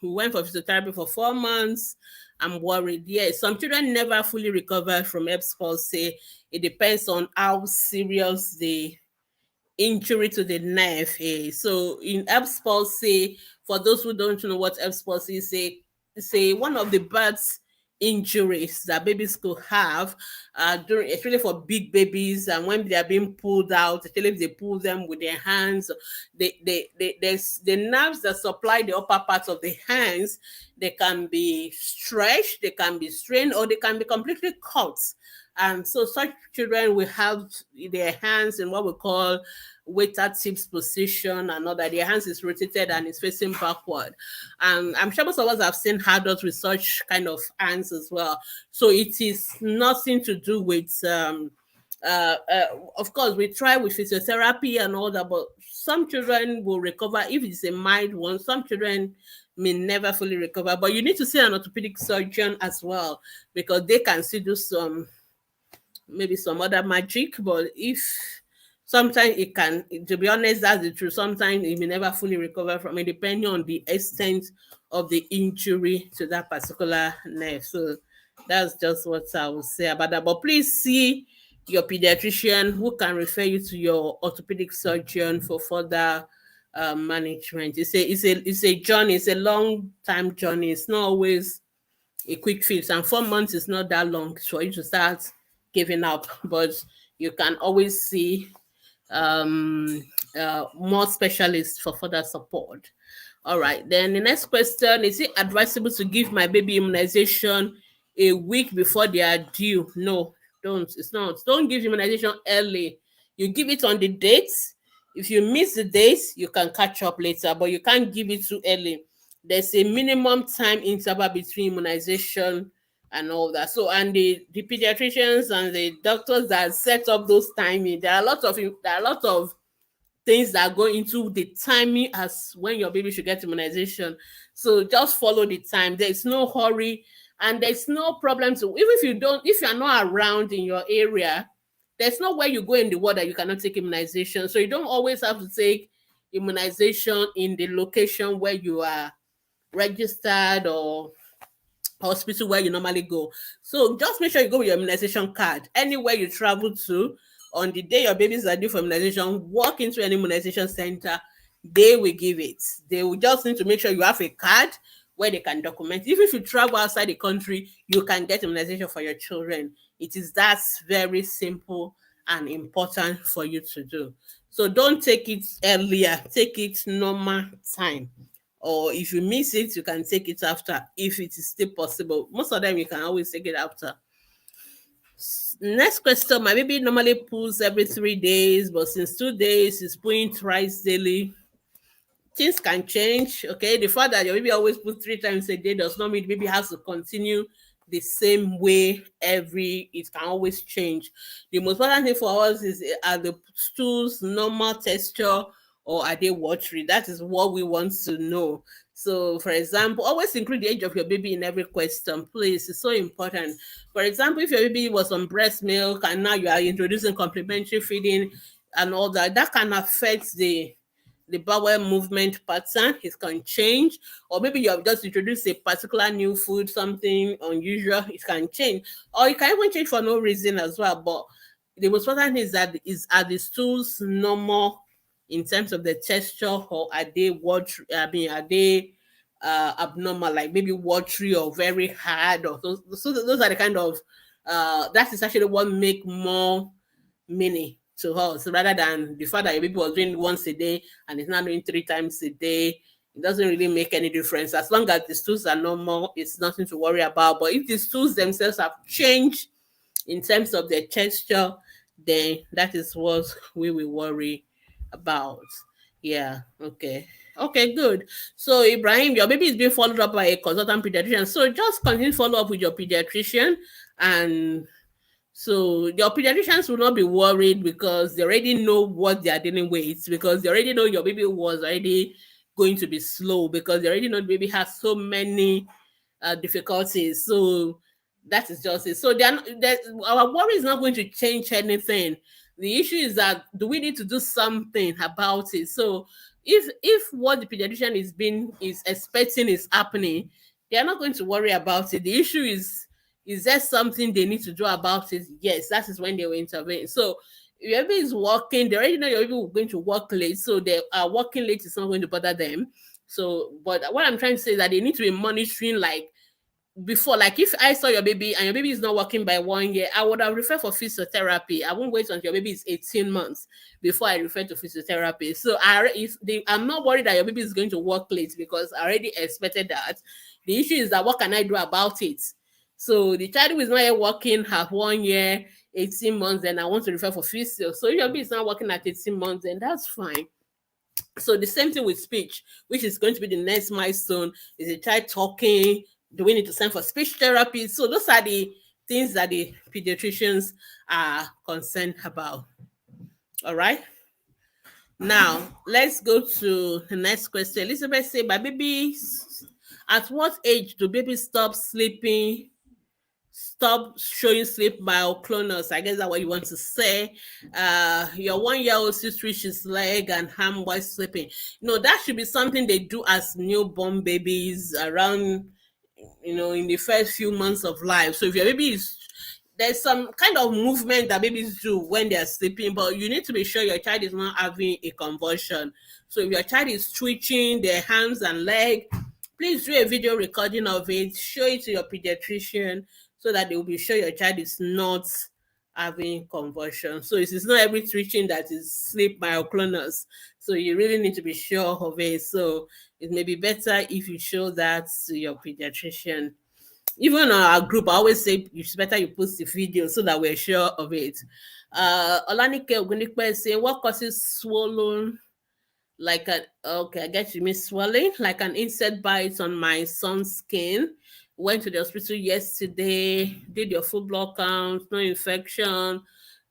We went for physiotherapy for 4 months. I'm worried. Yes, some children never fully recover from Erb's palsy. It depends on how serious the injury to the nerve is. So in Erb's palsy, for those who don't know what Erb's palsy is, say one of the birth injuries that babies could have during, especially for big babies, and when they are being pulled out, especially if they pull them with their hands, there's the nerves that supply the upper part of the hands. They can be stretched, they can be strained, or they can be completely cut. And so such children will have their hands in what we call waiter tips position, and all that. Their hands is rotated and is facing backward. And I'm sure most of us have seen adults with such kind of hands as well. So it is nothing to do with of course we try with physiotherapy and all that, but some children will recover if it's a mild one. Some children may never fully recover, but you need to see an orthopedic surgeon as well, because they can still do maybe some other magic. But if sometimes it can, to be honest, that's the truth, sometimes it may never fully recover from it, depending on the extent of the injury to that particular nerve. So that's just what I will say about that. But please see your pediatrician, who can refer you to your orthopedic surgeon for further management. It's a journey. It's a long time journey. It's not always a quick fix, and 4 months is not that long for you to start giving up. But you can always see more specialists for further support. All right, then the next question: is it advisable to give my baby immunization a week before they are due? No, don't. It's not. Don't give immunization early. You give it on the date. If you miss the dates, you can catch up later, but you can't give it too early. There's a minimum time interval between immunization and all that. So, and the pediatricians and the doctors that set up those timing, there are a lot of things that go into the timing as when your baby should get immunization. So just follow the time. There's no hurry, and there's no problem to, even if you're not around in your area, there's nowhere you go in the world that you cannot take immunization. So you don't always have to take immunization in the location where you are registered or hospital where you normally go. So just make sure you go with your immunization card. Anywhere you travel to, on the day your babies are due for immunization, walk into an immunization center, they will give it. They will just need to make sure you have a card where they can document. Even if you travel outside the country, you can get immunization for your children. It is that very simple and important for you to do. So don't take it earlier, take it normal time. Or if you miss it, you can take it after, if it is still possible. Most of them you can always take it after. Next question: my baby normally pulls every 3 days, but since 2 days he's pulling thrice daily. Things can change. Okay, the fact that your baby always pulls 3 times a day does not mean the baby has to continue the same way it can always change. The most important thing for us is, are the stools normal texture or are they watery? That is what we want to know. So, for example, always include the age of your baby in every question, please. It's so important. For example, if your baby was on breast milk and now you are introducing complementary feeding and all that, that can affect the the bowel movement pattern, it can change. Or maybe you have just introduced a particular new food, something unusual, it can change. Or it can even change for no reason as well. But the most important thing is that are the stools normal in terms of the texture, or are they watery? I mean, are they abnormal, like maybe watery or very hard, or those are the kind of that is actually what make more meaning to us, rather than the fact that your baby was doing once a day and it's now doing 3 times a day. It doesn't really make any difference. As long as the stools are normal, it's nothing to worry about. But if the stools themselves have changed in terms of their texture, then that is what we will worry about. Yeah, okay. Okay, good. So Ibrahim, your baby is being followed up by a consultant pediatrician. So just continue to follow up with your pediatrician, and so your pediatricians will not be worried because they already know what they are dealing with, because they already know your baby was already going to be slow, because they already know the baby has so many difficulties. So that is just it. So our worry is not going to change anything. The issue is that, do we need to do something about it? So if what the pediatrician is expecting is happening, they are not going to worry about it. The issue is there something they need to do about it? Yes, that is when they will intervene. So if your baby is working, they already know your baby is going to work late, so they are working late is not going to bother them. So, but what I'm trying to say is that they need to be monitoring, like before. Like if I saw your baby and your baby is not working by 1 year, I would have referred for physiotherapy. I won't wait until your baby is 18 months before I refer to physiotherapy. So I'm not worried that your baby is going to work late, because I already expected that. The issue is that, what can I do about it? So the child who is not yet working have 1 year, 18 months, then I want to refer for physio. So if your baby is not working at 18 months, then that's fine. So the same thing with speech, which is going to be the next milestone. Is a child talking? Do we need to send for speech therapy? So those are the things that the pediatricians are concerned about. All right. Now let's go to the next question. Elizabeth say, "My babies, at what age do babies stop showing sleep myoclonus?" I guess that's what you want to say. Your 1 year old still stretch his leg and arm while sleeping. No, that should be something they do as newborn babies around, in the first few months of life. So if your baby is, there's some kind of movement that babies do when they're sleeping, but you need to be sure your child is not having a convulsion. So if your child is twitching their hands and leg, please do a video recording of it, show it to your pediatrician, so that they will be sure your child is not having convulsion. So it is not every twitching that is sleep myoclonus. So you really need to be sure of it. So it may be better if you show that to your pediatrician. Even on our group, I always say it's better you post the video so that we're sure of it. Olanike Ogundipe is saying, what causes swollen, like an, okay, I guess you mean swelling, like an insect bite on my son's skin. Went to the hospital yesterday, did your full blood count, no infection.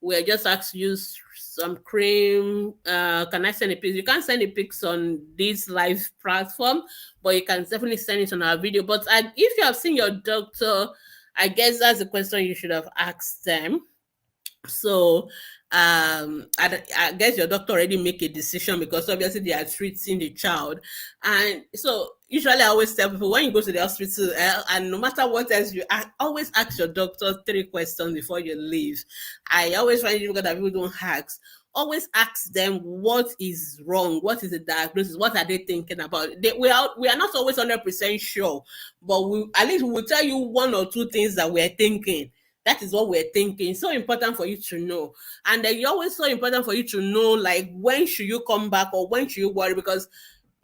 We're just asked to use some cream. Can I send a pic? You can't send the pics on this live platform, but you can definitely send it on our video. But if you have seen your doctor, I guess that's the question you should have asked them. So I guess your doctor already make a decision, because obviously they are treating the child. And so usually I always tell people, when you go to the hospital, and no matter what else always ask your doctor 3 questions before you leave. I always find it, because that people don't ask. Always ask them what is wrong, what is the diagnosis, what are they thinking about. We are not always 100% sure, but at least we will tell you 1 or 2 things that we're thinking. That is what we're thinking. So important for you to know. And then you're always so important for you to know, like, when should you come back, or when should you worry, because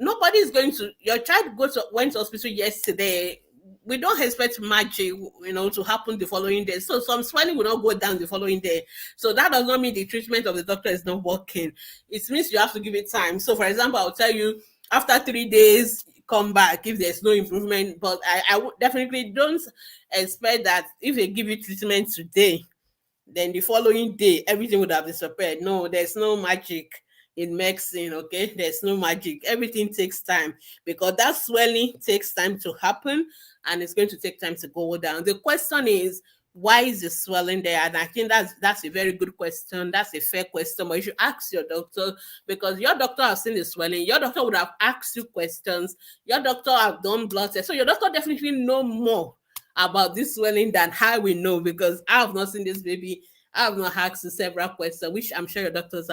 nobody is going to, your child went to hospital yesterday. We don't expect magic, to happen the following day. So some swelling will not go down the following day. So that does not mean the treatment of the doctor is not working. It means you have to give it time. So for example, I'll tell you, after 3 days, come back if there's no improvement. But I would definitely don't expect that if they give you treatment today, then the following day everything would have disappeared. No, there's no magic in medicine. Okay, there's no magic. Everything takes time, because that swelling takes time to happen, and it's going to take time to go down. The question is, why is the swelling there? And I think that's a very good question. That's a fair question, but you should ask your doctor, because your doctor has seen the swelling. Your doctor would have asked you questions. Your doctor have done blood tests, so your doctor definitely know more about this swelling than how we know, because I have not seen this baby. I have not asked several questions, which I'm sure your doctors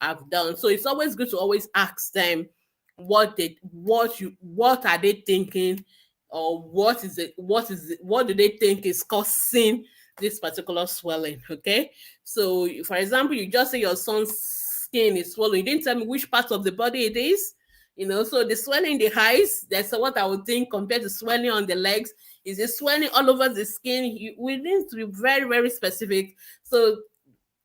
have done. So it's always good to always ask them what are they thinking, or what do they think is causing this particular swelling. Okay, so for example, you just say your son's skin is swollen, you didn't tell me which part of the body it is. So the swelling in the eyes, that's what I would think, compared to swelling on the legs. Is it swelling all over the skin? We need to be very, very specific. So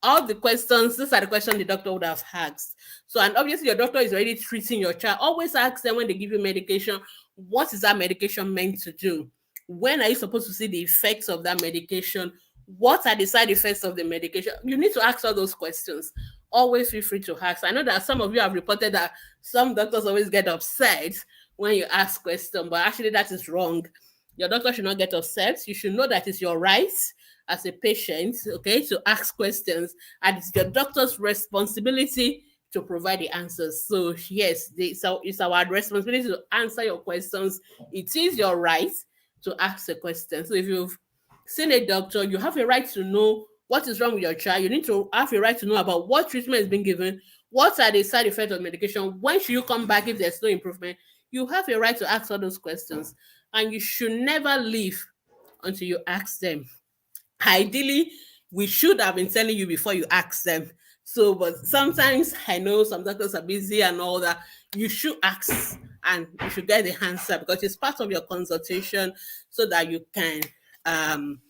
all the questions, these are the questions the doctor would have asked. So, and obviously your doctor is already treating your child. Always ask them, when they give you medication, what is that medication meant to do? When are you supposed to see the effects of that medication? What are the side effects of the medication? You need to ask all those questions. Always feel free to ask. I know that some of you have reported that some doctors always get upset when you ask questions, but actually that is wrong. Your doctor should not get upset. You should know that it's your right as a patient, okay, to ask questions, and it's your doctor's responsibility to provide the answers. So yes, so it's our responsibility to answer your questions. It is your right to ask a question. So if you've seen a doctor, you have a right to know what is wrong with your child. You need to have a right to know about what treatment is being given, what are the side effects of medication, when should you come back if there's no improvement. You have a right to ask all those questions, and you should never leave until you ask them. Ideally, we should have been telling you before you ask them. So, but sometimes I know some doctors are busy and all that. You should ask, and you should get the answer, because it's part of your consultation, so that you can um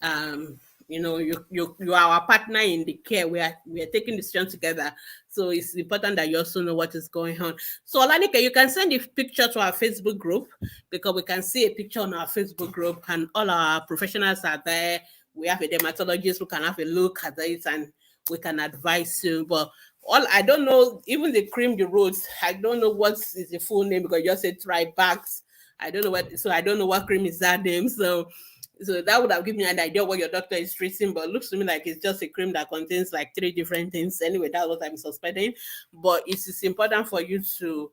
um you are our partner in the care. We are taking decision together. So it's important that you also know what is going on. So Olanike, you can send a picture to our Facebook group, because we can see a picture on our Facebook group, and all our professionals are there. We have a dermatologist who can have a look at it, and we can advise you. But all I don't know, even the cream the roots, I don't know what is the full name, because you just said Tribax. I don't know what cream is that name. So that would have given me an idea what your doctor is treating, but it looks to me like it's just a cream that contains like 3 different things. Anyway, that's what I'm suspecting. But it is important for you to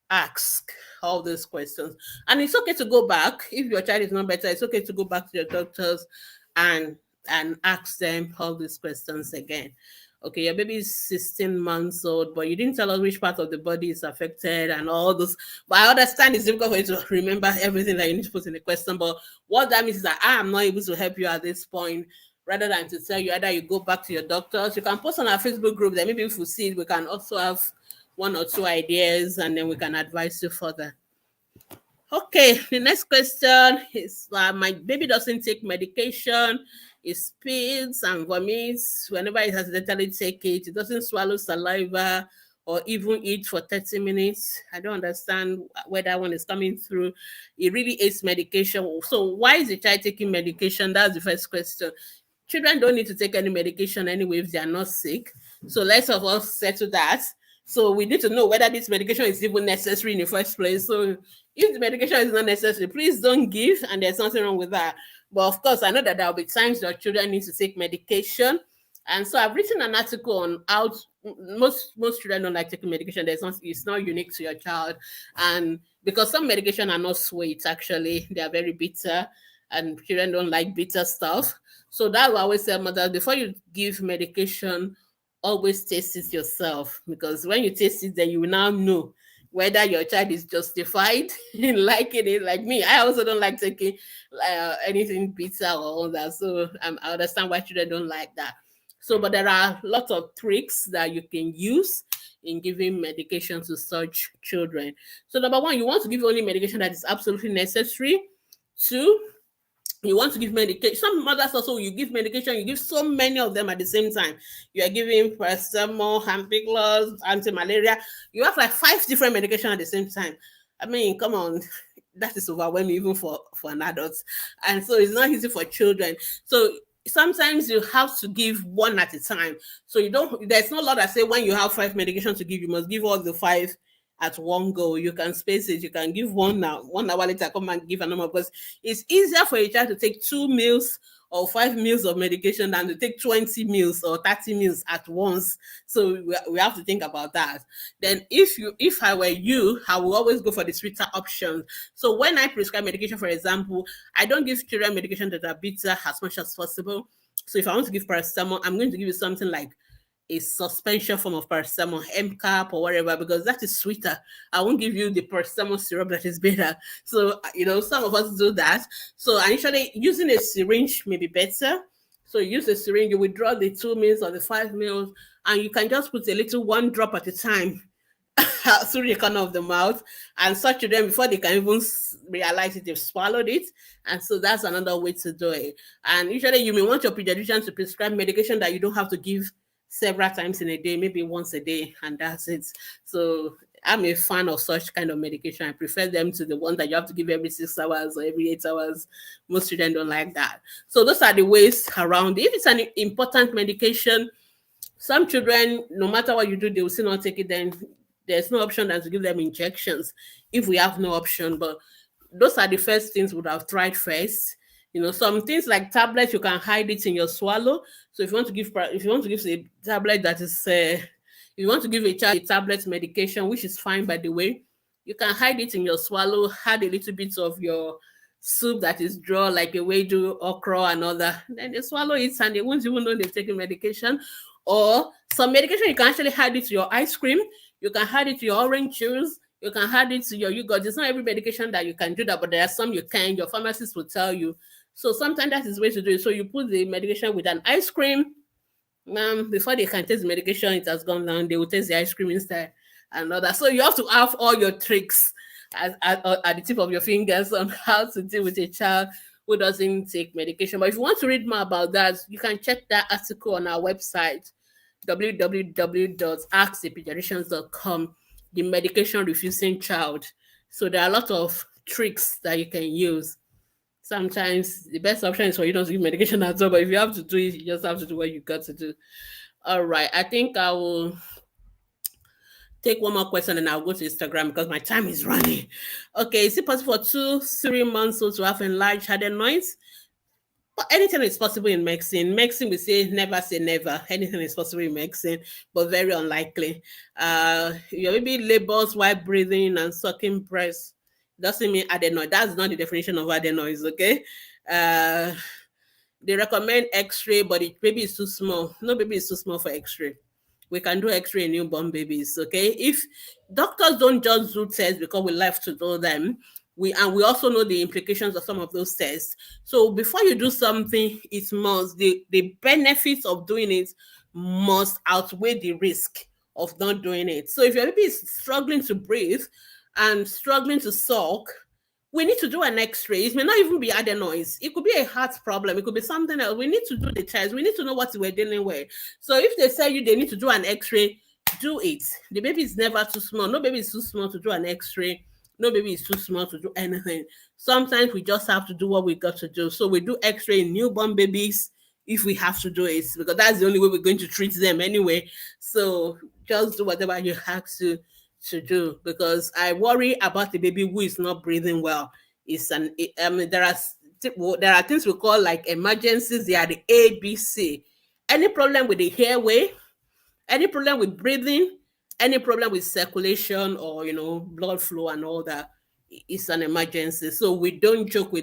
ask all these questions. And it's okay to go back. If your child is not better, it's okay to go back to your doctors and ask them all these questions again. Okay, your baby is 16 months old, but you didn't tell us which part of the body is affected and all those. But I understand it's difficult for you to remember everything that you need to put in the question. But what that means is that I am not able to help you at this point. Rather than to tell you, either you go back to your doctors, you can post on our Facebook group. Then maybe if we see it, we can also have 1 or 2 ideas, and then we can advise you further. Okay, the next question is, my baby doesn't take medication. It spits and vomits whenever it has accidentally take it. It doesn't swallow saliva or even eat for 30 minutes. I don't understand where that one is coming through. It really hates medication. So why is the child taking medication? That's the first question. Children don't need to take any medication anyway if they are not sick. So let's of us settle that. So we need to know whether this medication is even necessary in the first place. So if the medication is not necessary, please don't give, and there's nothing wrong with that. But of course, I know that there will be times your children need to take medication. And so I've written an article on how most children don't like taking medication. It's not unique to your child. And because some medication are not sweet, actually, they are very bitter, and children don't like bitter stuff. So that will always tell mothers, before you give medication, always taste it yourself, because when you taste it, then you will now know whether your child is justified in liking it. Like me, I also don't like taking anything bitter or all that. So I understand why children don't like that. So, but there are lots of tricks that you can use in giving medication to such children. So, number 1, you want to give only medication that is absolutely necessary. 2, you want to give medication. Some mothers also, you give medication, you give so many of them at the same time. You are giving paracetamol, ampicillus, anti-malaria. You have like 5 different medications at the same time. I mean, come on, that is overwhelming even for an adult. And so it's not easy for children. So sometimes you have to give one at a time. So there's no law that say when you have 5 medications to give, you must give all the 5 at one go. You can space it. You can give 1 hour, 1 hour later, come and give another, because it's easier for a child to take 2 meals or 5 meals of medication than to take 20 meals or 30 meals at once. So we have to think about that. Then if I were you, I will always go for the sweeter options. So when I prescribe medication, for example, I don't give children medication that are bitter as much as possible. So if I want to give paracetamol, I'm going to give you something like a suspension form of paracetamol, MCAP or whatever, because that is sweeter. I won't give you the paracetamol syrup that is bitter. So, some of us do that. So initially, using a syringe may be better. So use a syringe, you withdraw the 2 meals or the 5 meals, and you can just put a little 1 drop at a time through the corner of the mouth and suck to them before they can even realize it, they've swallowed it. And so that's another way to do it. And usually you may want your pediatrician to prescribe medication that you don't have to give several times in a day, maybe once a day, and that's it. So I'm a fan of such kind of medication. I prefer them to the ones that you have to give every 6 hours or every 8 hours. Most children don't like that. So those are the ways around it. If it's an important medication, some children, no matter what you do, they will still not take it. Then there's no option than to give them injections if we have no option. But those are the first things we would have tried first. Some things like tablets, you can hide it in your swallow. So if you want to give a tablet that is, if you want to give a child a tablet medication, which is fine, by the way, you can hide it in your swallow, add a little bit of your soup that is draw, like a wedu, okra, and other. Then they swallow it and they won't even know they've taken medication. Or some medication, you can actually add it to your ice cream. You can add it to your orange juice. You can add it to your yogurt. It's not every medication that you can do that, but there are some you can. Your pharmacist will tell you. So sometimes that is the way to do it. So you put the medication with an ice cream. Before they can taste the medication, it has gone down. They will taste the ice cream instead and all that. So you have to have all your tricks at the tip of your fingers on how to deal with a child who doesn't take medication. But if you want to read more about that, you can check that article on our website, www.askthepediatricians.com, the medication refusing child. So there are a lot of tricks that you can use. Sometimes the best option is for you not to give medication at all, but if you have to do it, you just have to do what you got to do. All right, I think I will take one more question and I'll go to Instagram because my time is running. Okay, is it possible for 2-3 months old to have enlarged adenoids? But anything is possible in medicine. Medicine, we say never. Anything is possible in medicine, but very unlikely. Your baby labors while breathing and sucking breast doesn't mean adenoid. That's not the definition of adenoids, okay? They recommend X-ray, but the baby is too small. No baby is too small for X-ray. We can do X-ray in newborn babies, okay? If doctors don't just do tests because we love to do them, we also know the implications of some of those tests. So before you do something, it must the benefits of doing it must outweigh the risk of not doing it. So if your baby is struggling to breathe and struggling to suck, we need to do an X-ray. It may not even be adenoids. It could be a heart problem. It could be something else. We need to do the test. We need to know what we're dealing with. So if they say they need to do an X-ray, do it. The baby is never too small. No baby is too small to do an X-ray. No baby is too small to do anything. Sometimes we just have to do what we got to do. So we do X-ray in newborn babies if we have to do it, because that's the only way we're going to treat them anyway. So just do whatever you have to do, because I worry about the baby who is not breathing well. There are things we call like emergencies. They are the ABC. Any problem with the airway, any problem with breathing, any problem with circulation or blood flow and all that, it's an emergency. So we don't joke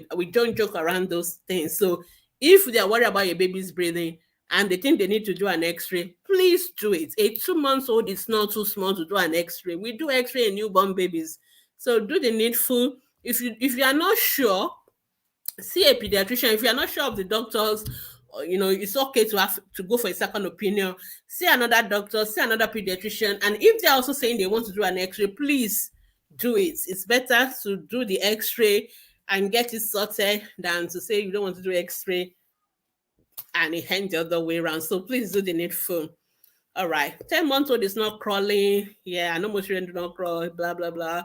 around those things. So if they are worried about your baby's breathing and they think they need to do an X-ray, please do it. A 2-month-old is not too small to do an X-ray. We do X-ray in newborn babies. So do the needful. If you are not sure, see a pediatrician. If you are not sure of the doctors, it's okay to go for a second opinion. See another doctor, see another pediatrician. And if they're also saying they want to do an X-ray, please do it. It's better to do the X-ray and get it sorted than to say you don't want to do X-ray and it hangs the other way around. So please do the needful. All right. 10-month-old is not crawling. Yeah, I know most children do not crawl, blah, blah, blah.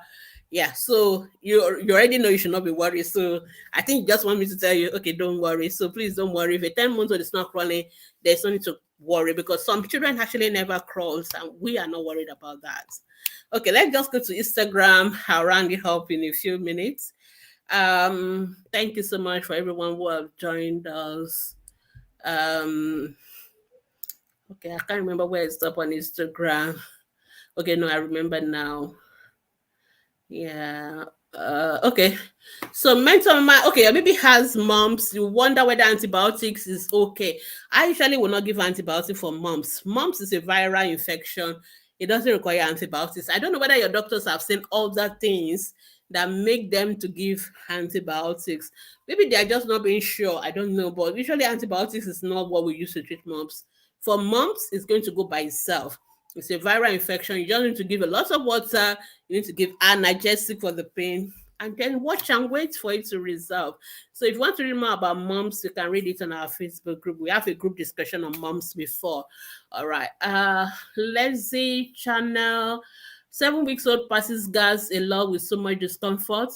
Yeah, so you already know you should not be worried. So I think you just want me to tell you, okay, don't worry. So please don't worry. If a 10-month-old is not crawling, there's no need to worry, because some children actually never crawls, and we are not worried about that. Okay, let's just go to Instagram. I'll round it up in a few minutes. Thank you so much for everyone who have joined us. Um, okay, I can't remember where it's up on Instagram. Okay, no, I remember now. Yeah. Okay. So mental mind, okay, your baby has mumps. You wonder whether antibiotics is okay. I usually will not give antibiotic for mumps. Mumps is a viral infection. It doesn't require antibiotics. I don't know whether your doctors have seen other things that make them to give antibiotics. Maybe they are just not being sure. I don't know. But usually antibiotics is not what we use to treat mumps. For mumps, it's going to go by itself. It's a viral infection. You just need to give a lot of water. You need to give analgesic for the pain, and then watch and wait for it to resolve. So if you want to read more about mumps, you can read it on our Facebook group. We have a group discussion on mumps before. All right. Leslie channel. 7 weeks old passes gas a lot with so much discomfort.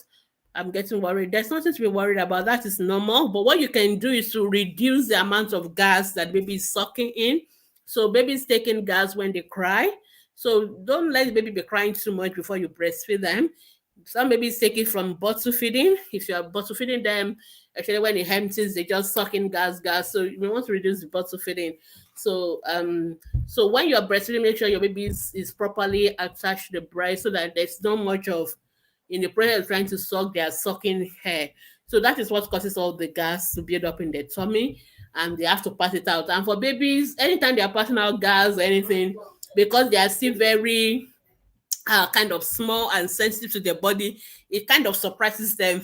I'm getting worried. There's nothing to be worried about. That is normal. But what you can do is to reduce the amount of gas that baby is sucking in. So babies taking gas when they cry. So don't let the baby be crying too much before you breastfeed them. Some babies take it from bottle feeding. If you are bottle feeding them, actually when it empties, they just suck in gas. So you want to reduce the bottle feeding. So when you're breastfeeding, make sure your baby is properly attached to the breast so that there's not much of, in the process of trying to suck, they are sucking hair. So that is what causes all the gas to build up in their tummy, and they have to pass it out. And for babies, anytime they are passing out gas or anything, because they are still very kind of small and sensitive to their body, it kind of surprises them.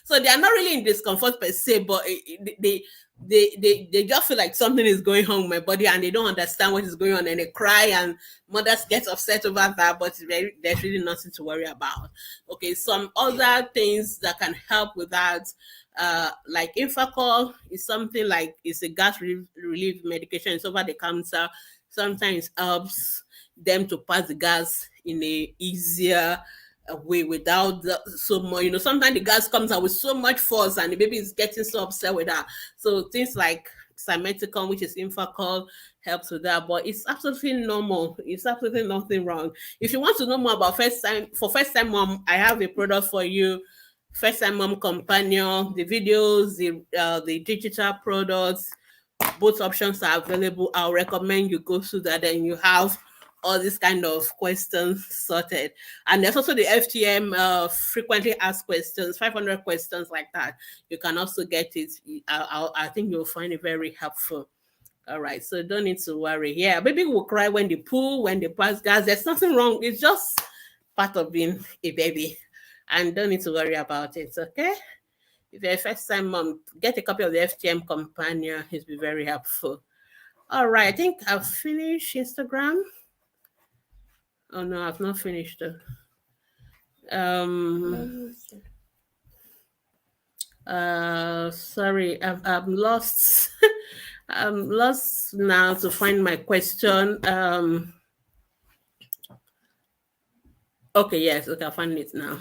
So they are not really in discomfort per se, but they just feel like something is going on with my body, and they don't understand what is going on, and they cry, and mothers get upset over that, but there's really nothing to worry about. Okay, some other things that can help with that, like Infacol is something like, it's a gas relief medication. It's over the counter. Sometimes helps them to pass the gas in a easier way without so much. Sometimes the gas comes out with so much force, and the baby is getting so upset with that. So things like Simeticon, which is Infacol, helps with that. But it's absolutely normal. It's absolutely nothing wrong. If you want to know more about first time mom, I have a product for you. First time mom companion, the videos, the digital products, both options are available. I'll recommend you go through that, and you have all these kind of questions sorted. And there's also the FTM, frequently asked questions, 500 questions like that. You can also get it. I think you'll find it very helpful. All right, so don't need to worry. Yeah, baby will cry when they pull, when they pass gas. There's nothing wrong. It's just part of being a baby, and don't need to worry about it. Okay. If you're a first time mom, get a copy of the FTM companion. It's be very helpful. All right, I think I've finished Instagram. Oh no, I've not finished. Sorry, I'm lost. I'm lost now to find my question. Okay, yes, okay, I found it now.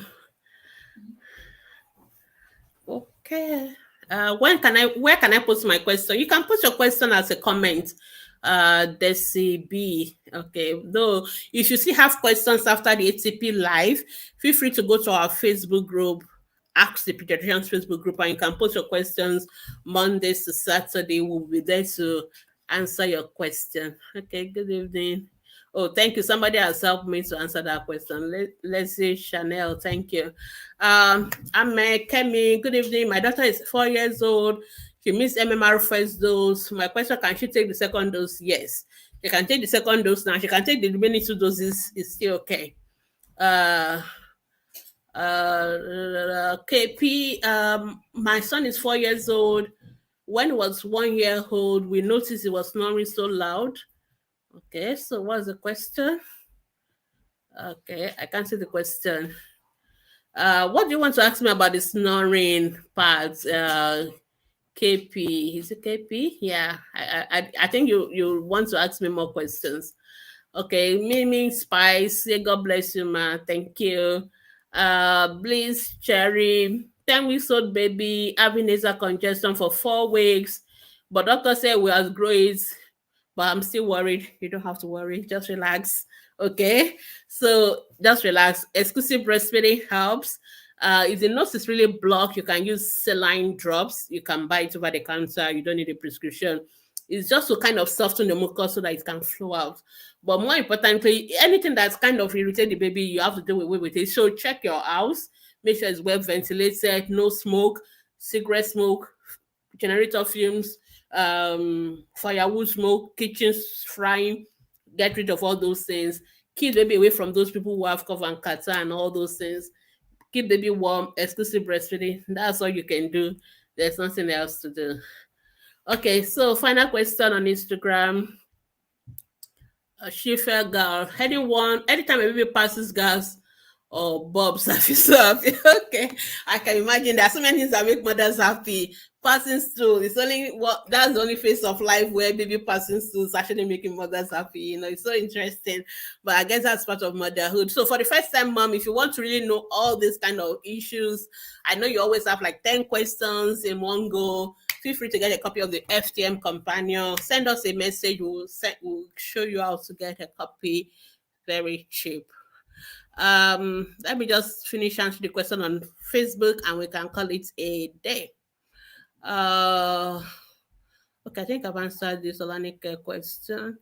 Okay. Where can I post my question? You can put your question as a comment. Desi B. Okay. Though if you still have questions after the ATP live, feel free to go to our Facebook group, Ask the Pediatricians Facebook group, and you can post your questions Mondays to Saturday. We'll be there to answer your question. Okay, good evening. Oh, thank you. Somebody has helped me to answer that question. Let's see, Chanel. Thank you. I'm Kemi. Good evening. My daughter is 4 years old. She missed MMR first dose. My question: can she take the second dose? Yes, she can take the second dose now. She can take the remaining 2 doses. It's still okay. KP. My son is 4 years old. When he was 1 year old, we noticed he was snoring so loud. Okay, so what's the question? Okay, I can't see the question. What do you want to ask me about the snoring part? KP, is it KP? Yeah, I think you want to ask me more questions. Okay, Mimi Spice, say God bless you, ma. Thank you. Bliss Cherry, 10 weeks old baby having nasal congestion for 4 weeks, but doctor said we outgrow it but I'm still worried. You don't have to worry. Just relax. Okay. So just relax. Exclusive breastfeeding helps. If the nose is really blocked, you can use saline drops. You can buy it over the counter. You don't need a prescription. It's just to kind of soften the mucus so that it can flow out. But more importantly, anything that's kind of irritating the baby, you have to do away with it. So check your house. Make sure it's well ventilated, no smoke, cigarette smoke, generator fumes, firewood smoke, kitchens frying. Get rid of all those things. Keep the baby away from those people who have cough and catarrh and all those things. Keep the baby warm. Exclusive breastfeeding. That's all you can do. There's nothing else to do. Okay, so final question on Instagram. A Schiffer girl. Anytime a baby passes gas or bobs, I feel so happy. Okay, I can imagine there are so many things that make mothers happy. Passing stool, that's the only phase of life where baby passing stool is actually making mothers happy. It's so interesting. But I guess that's part of motherhood. So for the first time mom, if you want to really know all these kind of issues, I know you always have like 10 questions in one go. Feel free to get a copy of the FTM companion. Send us a message. We'll show you how to get a copy very cheap. Let me just finish answering the question on Facebook and we can call it a day. Okay, I think I've answered this Olanike question.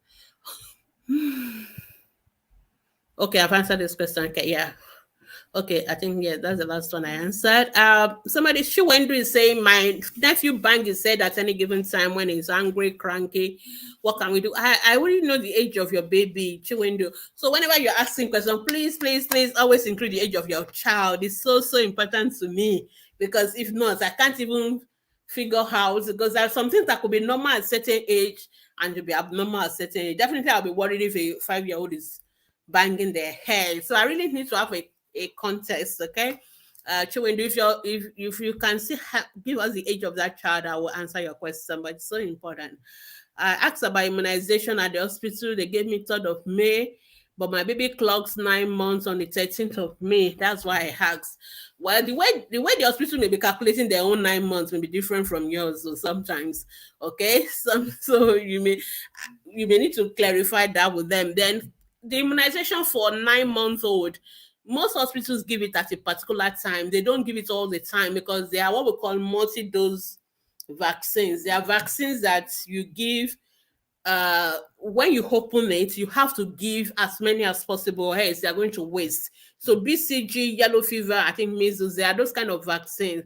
Okay, I've answered this question. Okay, yeah. Okay, I think that's the last one I answered. Somebody Shiwendu is saying my nephew Bangi said at any given time when he's angry, cranky, what can we do? I already know the age of your baby, Shiwendu. So whenever you're asking questions, please always include the age of your child. It's so important to me because if not, I can't even figure out because there are some things that could be normal at certain age and to be abnormal at certain age. Definitely, I'll be worried if a 5-year-old is banging their head. So I really need to have a context, okay? Chiwendu, if you can give us the age of that child, I will answer your question. But it's so important. I asked about immunization at the hospital. They gave me 3rd of May, but my baby clocks 9 months on the 13th of May. That's why I asked. Well, the way the hospital may be calculating their own 9 months may be different from yours. So sometimes, okay, so you may need to clarify that with them. Then the immunization for 9-month-old, most hospitals give it at a particular time. They don't give it all the time because they are what we call multi-dose vaccines. They are vaccines that you give when you open it, you have to give as many as possible, else they are going to waste. So BCG, yellow fever, I think measles, there are those kind of vaccines.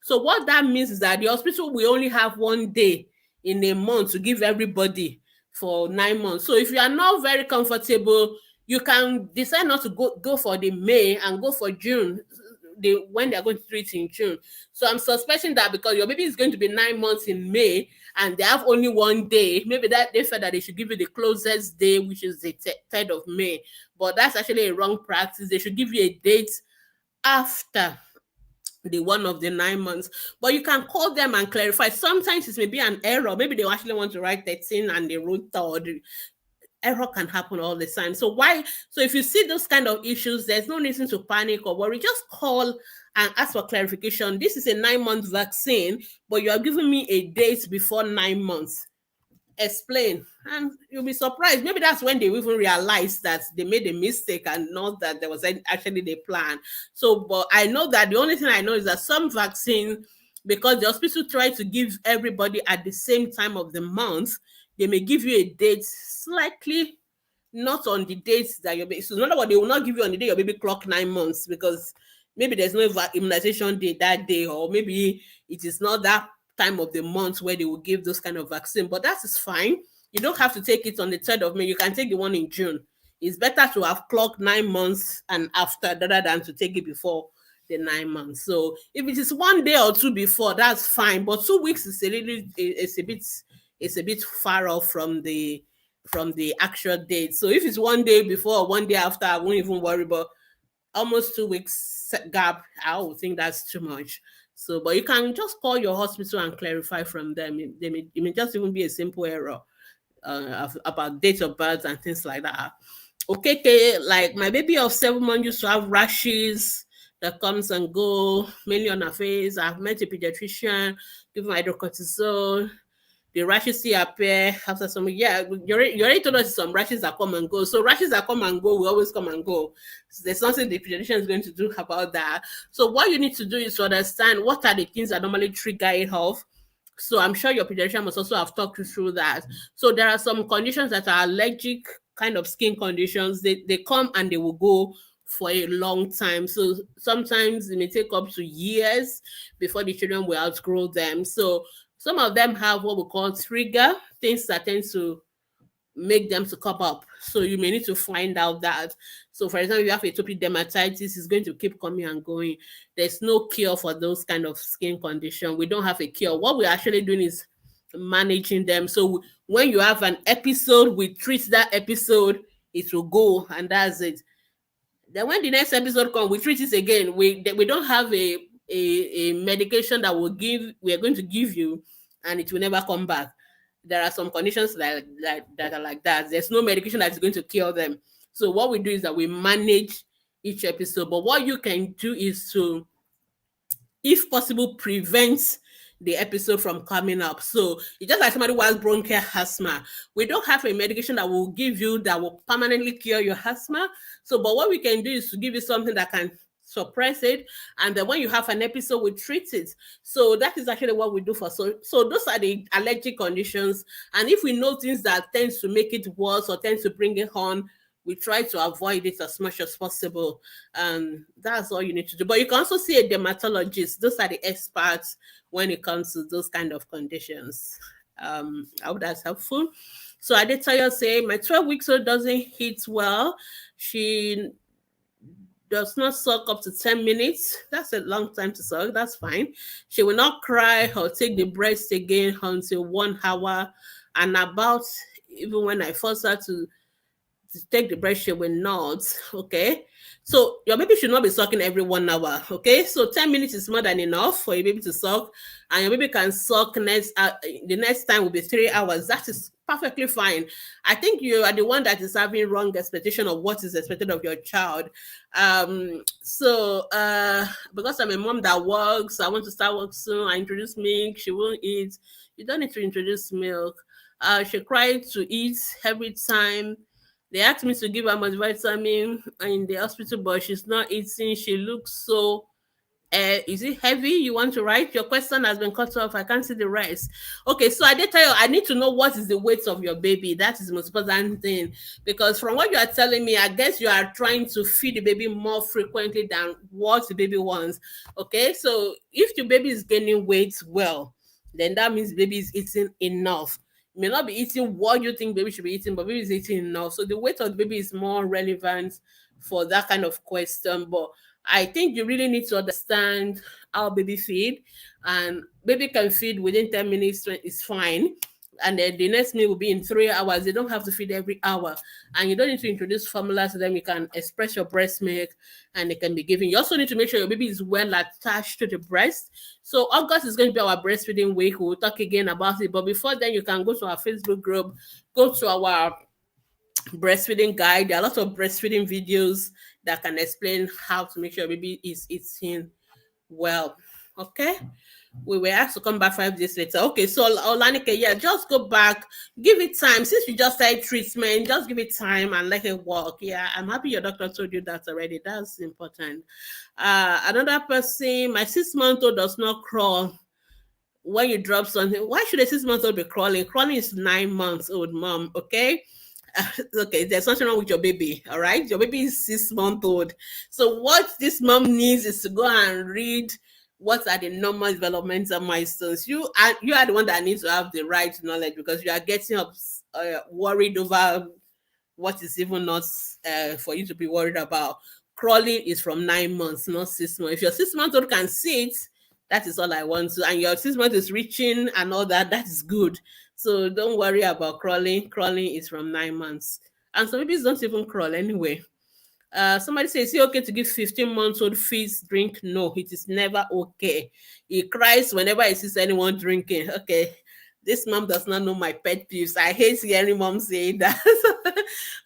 So what that means is that the hospital will only have 1 day in a month to give everybody for 9 months. So if you are not very comfortable, you can decide not to go for the May and go for June, when they're going to do it in June. So I'm suspecting that because your baby is going to be 9 months in May and they have only 1 day, maybe that they felt that they should give you the closest day, which is the 3rd of May. But that's actually a wrong practice. They should give you a date after the one of the 9 months. But you can call them and clarify. Sometimes it may be an error. Maybe they actually want to write 13 and they wrote 3rd. Error can happen all the time. So if you see those kind of issues, there's no reason to panic or worry. Just call and ask for clarification. This is a 9-month vaccine, but you are giving me a date before 9 months. Explain, and you'll be surprised. Maybe that's when they even realize that they made a mistake and not that there was actually the plan. So, but I know that the only thing I know is that some vaccine, because the hospital try to give everybody at the same time of the month, they may give you a date slightly not on the dates that your baby. So in other words, they will not give you on the day your baby clock 9 months because maybe there's no immunization day that day, or maybe it is not that time of the month where they will give those kind of vaccine. But that is fine. You don't have to take it on the 3rd of May. You can take the one in June. It's better to have clocked 9 months and after rather than to take it before the 9 months. So if it is 1 day or 2 before, that's fine. But 2 weeks is a bit far off from the actual date. So if it's 1 day before or 1 day after, I won't even worry. But almost 2 weeks gap, I would think that's too much. So, but you can just call your hospital and clarify from them. It may just even be a simple error about date of birth and things like that. Okay, like my baby of 7 months used to have rashes that comes and go, mainly on her face. I've met a pediatrician, given hydrocortisone. the rashes still appear after some. Yeah, you already told us some rashes that come and go. So rashes that come and go will always come and go. So there's something the pediatrician is going to do about that. So what you need to do is to understand what are the things that normally trigger it off. So I'm sure your pediatrician must also have talked you through that. So there are some conditions that are allergic kind of skin conditions. They come and they will go for a long time. So sometimes it may take up to years before the children will outgrow them. So some of them have what we call trigger, things that tend to make them to come up. So you may need to find out that. So for example, if you have atopic dermatitis, it's going to keep coming and going. There's no cure for those kind of skin condition. We don't have a cure. What we're actually doing is managing them. So when you have an episode, we treat that episode, it will go, and that's it. Then when the next episode comes, we treat it again. We don't have a medication that we are going to give you and it will never come back. There are some conditions that are like that. There's no medication that is going to cure them. So what we do is that we manage each episode. But what you can do is to, if possible, prevent the episode from coming up. So it's just like somebody who has bronchial asthma. We don't have a medication that will give you that will permanently cure your asthma. So, but what we can do is to give you something that can suppress it, and then when you have an episode, we treat it. So that is actually what we do for. So those are the allergic conditions, and if we know things that tends to make it worse or tends to bring it on, we try to avoid it as much as possible. That's all you need to do. But you can also see a dermatologist. Those are the experts when it comes to those kind of conditions. I hope that's helpful. So Adetayo say, my 12 weeks old doesn't eat well. She does not suck up to 10 minutes. That's a long time to suck. That's fine. She will not cry or take the breast again until 1 hour. And about, even when I force her to take the breast, she will not. Okay, so your baby should not be sucking every 1 hour. Okay, so 10 minutes is more than enough for your baby to suck, and your baby can suck the next time will be 3 hours. That is perfectly fine. I think you are the one that is having wrong expectation of what is expected of your child. Because I'm a mom that works, I want to start work soon. I introduce milk, she won't eat. You don't need to introduce milk. She cried to eat every time. They asked me to give her multivitamin in the hospital, but she's not eating. She looks so. Is it heavy? You want to write? Your question has been cut off. I can't see the rest. Okay, so I did tell you, I need to know what is the weight of your baby. That is the most important thing. Because from what you are telling me, I guess you are trying to feed the baby more frequently than what the baby wants. Okay, so if the baby is gaining weight well, then that means baby is eating enough. May not be eating what you think baby should be eating, but baby is eating enough. So the weight of the baby is more relevant for that kind of question. But I think you really need to understand how baby feed, and baby can feed within 10 minutes, it's fine. And then the next meal will be in 3 hours. They don't have to feed every hour. And you don't need to introduce formula to them. You can express your breast milk and they can be given. You also need to make sure your baby is well attached to the breast. So August is going to be our breastfeeding week. We'll talk again about it. But before then, you can go to our Facebook group, go to our breastfeeding guide. There are a lot of breastfeeding videos that can explain how to make sure your baby is eating well. Okay, we were asked to come back 5 days later. Okay, so Olanike, yeah, just go back, give it time. Since you just started treatment, just give it time and let it work. Yeah, I'm happy your doctor told you that already. That's important. Another person, my 6-month-old does not crawl when you drop something. Why should a 6-month-old be crawling? Crawling is 9 months old, mom. Okay. Okay, there's nothing wrong with your baby. All right, your baby is 6-month-old. So what this mom needs is to go and read what are the normal developmental milestones. You are the one that needs to have the right knowledge, because you are getting up worried over what is even not for you to be worried about. Crawling is from 9 months, not 6 months. If your 6-month-old can sit, that is all I want to. And your 6 months is reaching and all that, that is good. So don't worry about crawling. Crawling is from 9 months. And some babies don't even crawl anyway. Somebody says, is it okay to give 15-month-old feeds drink? No, it is never okay. He cries whenever he sees anyone drinking. Okay, this mom does not know my pet peeves. I hate hearing mom say that.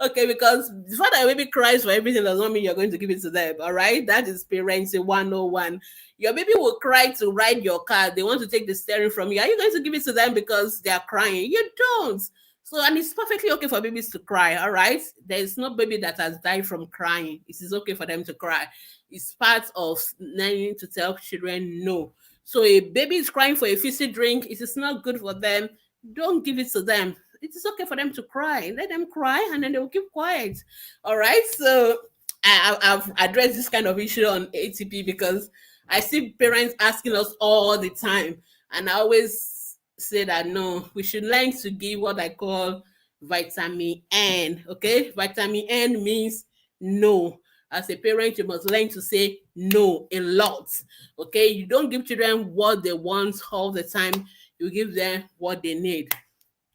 Okay, because the fact that your baby cries for everything does not mean you're going to give it to them. All right, that is parenting 101. Your baby will cry to ride your car. They want to take the steering from you. Are you going to give it to them because they are crying? You don't. So, and it's perfectly okay for babies to cry. All right, there is no baby that has died from crying. It is okay for them to cry. It's part of learning to tell children no. So, a baby is crying for a fizzy drink. It is not good for them. Don't give it to them. It is okay for them to cry. Let them cry and then they will keep quiet. All right. So I've addressed this kind of issue on ATP because I see parents asking us all the time. And I always say that no, we should learn to give what I call vitamin N. Okay. Vitamin N means no. As a parent, you must learn to say no a lot. Okay. You don't give children what they want all the time, you give them what they need.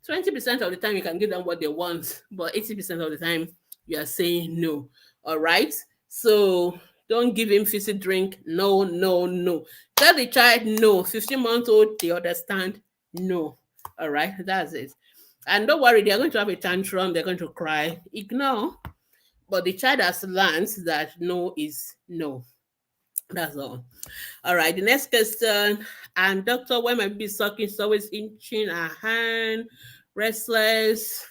20% of the time you can give them what they want, but 80% of the time you are saying no. All right. So don't give him fizzy drink. No, no, no. Tell the child no. 15-month old, they understand no. All right. That's it. And don't worry, they're going to have a tantrum, they're going to cry. Ignore. But the child has learned that no is no. That's all. All right, the next question. And doctor, when my baby is sucking, it's always itching her hand, restless.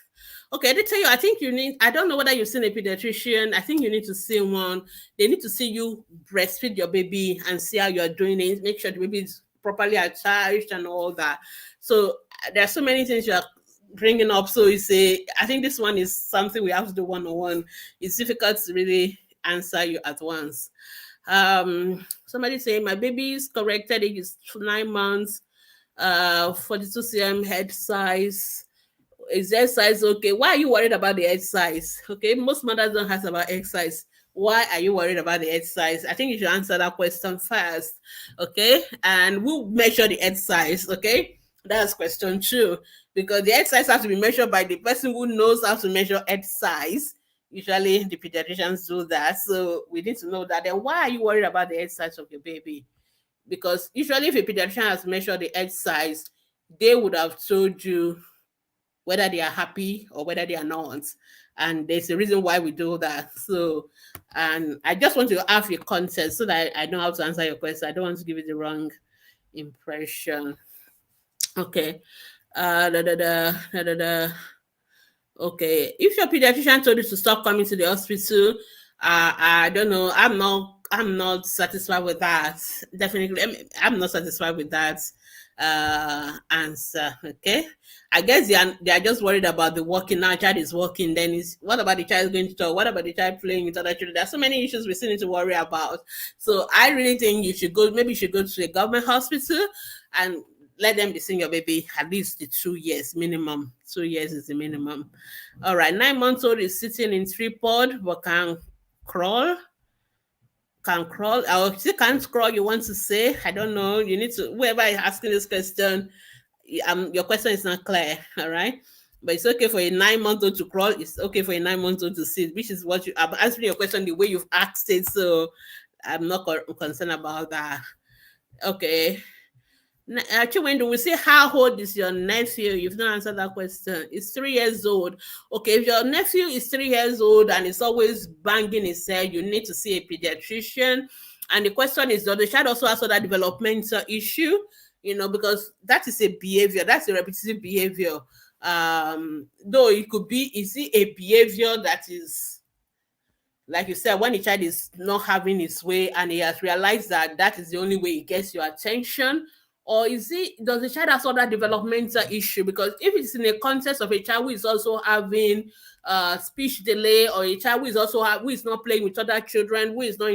Okay, they tell you, I think you need, I don't know whether you've seen a pediatrician. I think you need to see one. They need to see you breastfeed your baby and see how you're doing it. Make sure the baby is properly attached and all that. So there are so many things you are bringing up. So you say, I think this one is something we have to do one-on-one. It's difficult to really answer you at once. Somebody saying my baby is corrected, age is 9 months, 42 cm head size. Is their size okay? Why are you worried about the head size? Okay, most mothers don't ask about head size. Why are you worried about the head size? I think you should answer that question first. Okay, and we'll measure the head size. Okay, that's question 2, because the head size has to be measured by the person who knows how to measure head size. Usually the pediatricians do that. So we need to know that. Then why are you worried about the head size of your baby? Because usually if a pediatrician has measured the head size, they would have told you whether they are happy or whether they are not. And there's a reason why we do that. So, and I just want to have your context so that I know how to answer your question. I don't want to give you the wrong impression. Okay. Da, da, da, da, da, da. Okay, if your pediatrician told you to stop coming to the hospital, I don't know. I'm not satisfied with that. Definitely, I'm not satisfied with that answer. Okay, I guess they are just worried about the walking. Now, child is walking. Then is what about the child going to talk? What about the child playing with other children? There's so many issues we still need to worry about. So I really think you should go. Maybe you should go to a government hospital and let them be seeing your baby at least the 2 years minimum. 2 years is the minimum. All right, 9 months old is sitting in tripod but can crawl. Can crawl. Or still can't crawl, you want to say? I don't know. You need to, whoever is asking this question, your question is not clear. All right. But it's okay for a 9-month-old to crawl. It's okay for a 9-month-old to sit, which is what I'm answering your question the way you've asked it. So I'm not concerned about that. Okay. When we say how old is your nephew? You've not answered that question. It's 3 years old. Okay, if your nephew is 3 years old and is always banging his head, you need to see a pediatrician. And the question is, does the child also has other developmental issue? Because that is a behavior. That's a repetitive behavior. Though it could be, is it a behavior that is, like you said, when the child is not having his way and he has realized that that is the only way he gets your attention? Or does the child have other developmental issue? Because if it's in a context of a child who is also having speech delay, or a child who is also who is not playing with other children, who is not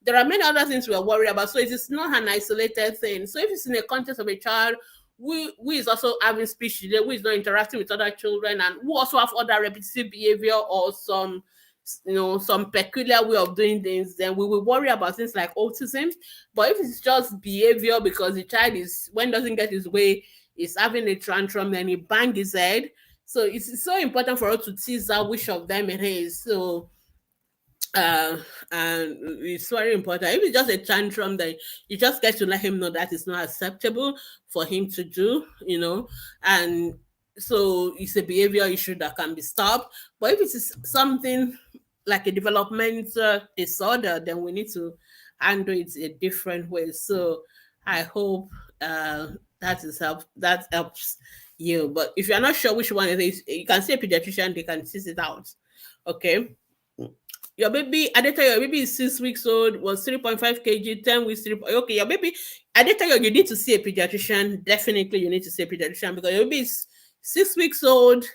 there are many other things we are worried about. So it is not an isolated thing. So if it's in a context of a child who is also having speech delay, who is not interacting with other children, and who also have other repetitive behavior or some peculiar way of doing things, then we will worry about things like autism. But if it's just behavior because the child when doesn't get his way, is having a tantrum, then he bang his head. So it's so important for us to tease out which of them it is. So and it's very important. If it's just a tantrum, then you just get to let him know that it's not acceptable for him to do, and So it's a behavior issue that can be stopped. But if it is something like a developmental disorder, then we need to handle it a different way. So I hope uh, that helps you. But if you're not sure which one it is, you can see a pediatrician, they can test it out. Okay. Your baby, I did tell you, your baby is 6 weeks old, was 3.5 kg, 10 weeks, 3. Okay, your baby, I did tell you, you need to see a pediatrician. Definitely, you need to see a pediatrician because your baby is 6 weeks old,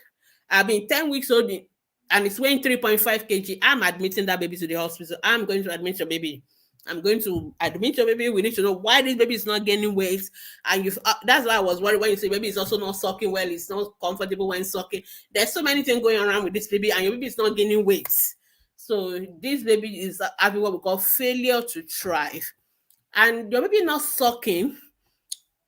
10 weeks old, and it's weighing 3.5 kg. I'm admitting that baby to the hospital. I'm going to admit your baby. I'm going to admit your baby. We need to know why this baby is not gaining weight. And you that's why I was worried when you say baby is also not sucking well, it's not comfortable when sucking. There's so many things going around with this baby, and your baby is not gaining weight. So this baby is having what we call failure to thrive. And your baby not sucking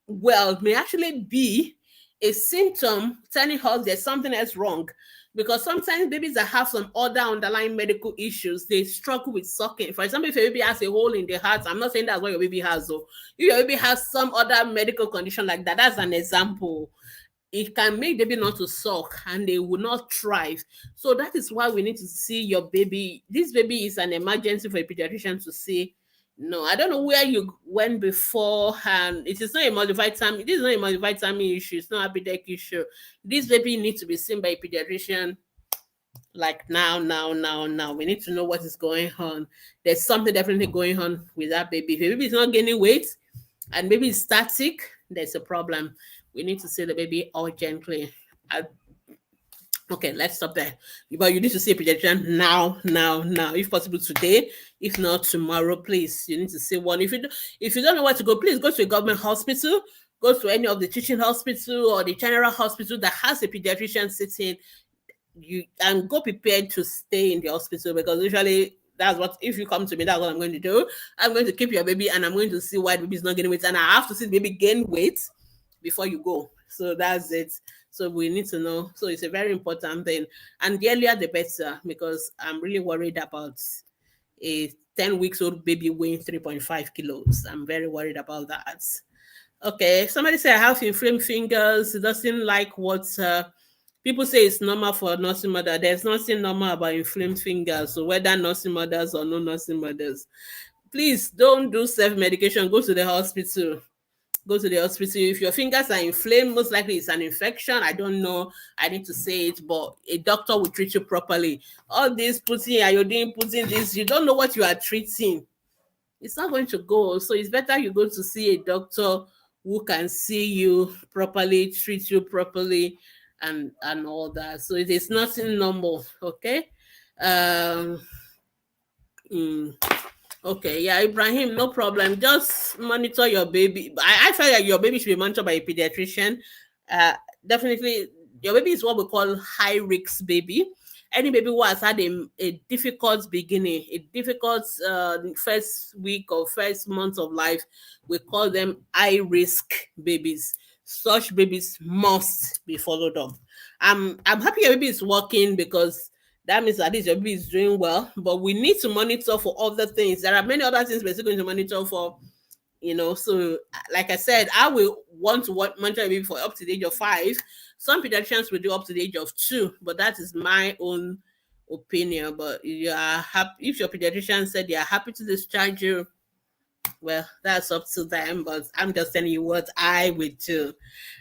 well may actually be a symptom telling us there's something else wrong. Because sometimes babies that have some other underlying medical issues, they struggle with sucking. For example, if your baby has a hole in the heart, I'm not saying that's what your baby has, though. If your baby has some other medical condition like that, that's an example. It can make baby not to suck and they will not thrive. So that is why we need to see your baby. This baby is an emergency for a pediatrician to see. No, I don't know where you went before, and it is not a multivitamin. This is not a multivitamin issue. It's not a pediatric issue. This baby needs to be seen by a pediatrician like now. We need to know what is going on. There's something definitely going on with that baby. If the baby is not gaining weight and maybe it's static, there's a problem. We need to see the baby urgently. Okay, let's stop there. But you need to see a pediatrician now. If possible today, if not tomorrow, please. You need to see one. If you don't know where to go, please go to a government hospital. Go to any of the teaching hospital or the general hospital that has a pediatrician sitting. You and go prepared to stay in the hospital because usually that's what if you come to me, that's what I'm going to do. I'm going to keep your baby and I'm going to see why the baby is not getting weight. And I have to see the baby gain weight before you go. So that's it. So we need to know. So it's a very important thing. And the earlier the better, because I'm really worried about a 10 weeks old baby weighing 3.5 kilos. I'm very worried about that. Okay. Somebody said I have inflamed fingers. It doesn't like what people say it's normal for nursing mother. There's nothing normal about inflamed fingers. So whether nursing mothers or no nursing mothers, please don't do self-medication. Go to the hospital. Go to the hospital. If your fingers are inflamed, most likely it's an infection. I don't know. I need to say it, but a doctor will treat you properly. All this putting iodine, putting this, you don't know what you are treating. It's not going to go. So it's better you go to see a doctor who can see you properly, treat you properly, and all that. So it is nothing normal. Okay. Um. mm. Okay, yeah, Ibrahim, no problem. Just monitor your baby. I feel like your baby should be monitored by a pediatrician. Uh, Definitely, your baby is what we call high risk baby. Any baby who has had a difficult beginning, a difficult first week or first month of life, we call them high risk babies. Such babies must be followed up. I'm happy your baby is working because that means at least your baby is doing well, but we need to monitor for other things. There are many other things we're still going to monitor for, So, like I said, I will want to monitor a baby for up to the age of 5. Some pediatricians will do up to the age of 2, but that is my own opinion. But you are happy if your pediatrician said they are happy to discharge you. Well, that's up to them, but I'm just telling you what I would do.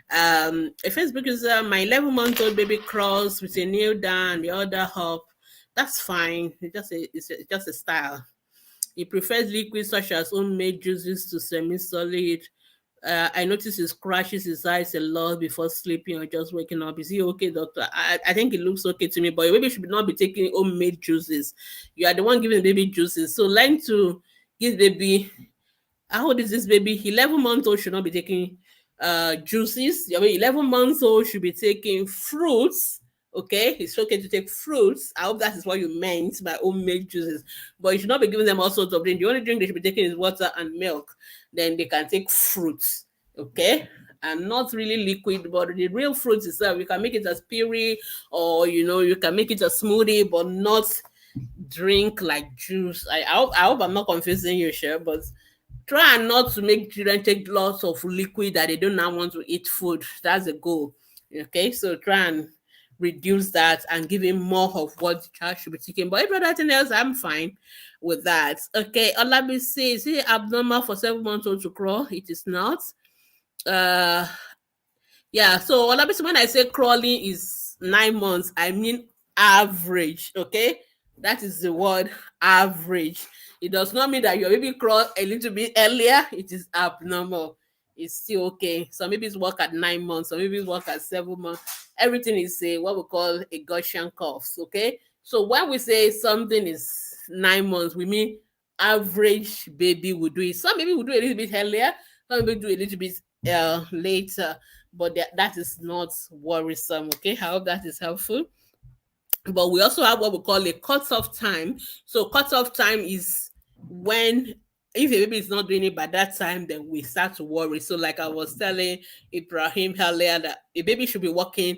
A Facebook user, my 11-month-old baby crawls with a kneel down, the other hop. That's fine. It's just a style. He prefers liquids such as homemade juices to semi-solid. I notice he scratches his eyes a lot before sleeping or just waking up. Is he okay, doctor? I think it looks okay to me, but your baby should not be taking homemade juices. You are the one giving the baby juices. So learn to give the baby. How old is this baby? 11-month-old should not be taking juices. I mean, 11-month-old should be taking fruits. Okay, it's okay to take fruits. I hope that is what you meant by homemade juices. But you should not be giving them all sorts of things. The only drink they should be taking is water and milk. Then they can take fruits. Okay, and not really liquid, but the real fruit itself. You can make it as puree, or you can make it a smoothie, but not drink like juice. I hope I'm not confusing you, sure, but try not to make children take lots of liquid that they don't now want to eat food. That's the goal. Okay, so try and reduce that and give him more of what the child should be taking. But every other thing else, I'm fine with that. Okay, Olabisi, is it abnormal for 7 months old to crawl? It is not. Uh yeah, so Olabisi, when I say crawling is 9 months, I mean average. Okay, that is the word average. It does not mean that your baby crawl a little bit earlier. It is abnormal. It's still okay. Some babies work at 9 months. Some babies work at 7 months. Everything is a what we call a Gaussian curve. Okay, so when we say something is 9 months, we mean average baby will do it. Some baby will do a little bit earlier. Some baby do a little bit later, but that is not worrisome. Okay, I hope that is helpful. But we also have what we call a cutoff time. So cutoff time is when, if a baby is not doing it by that time, then we start to worry. So like I was telling Ibrahim earlier, that a baby should be walking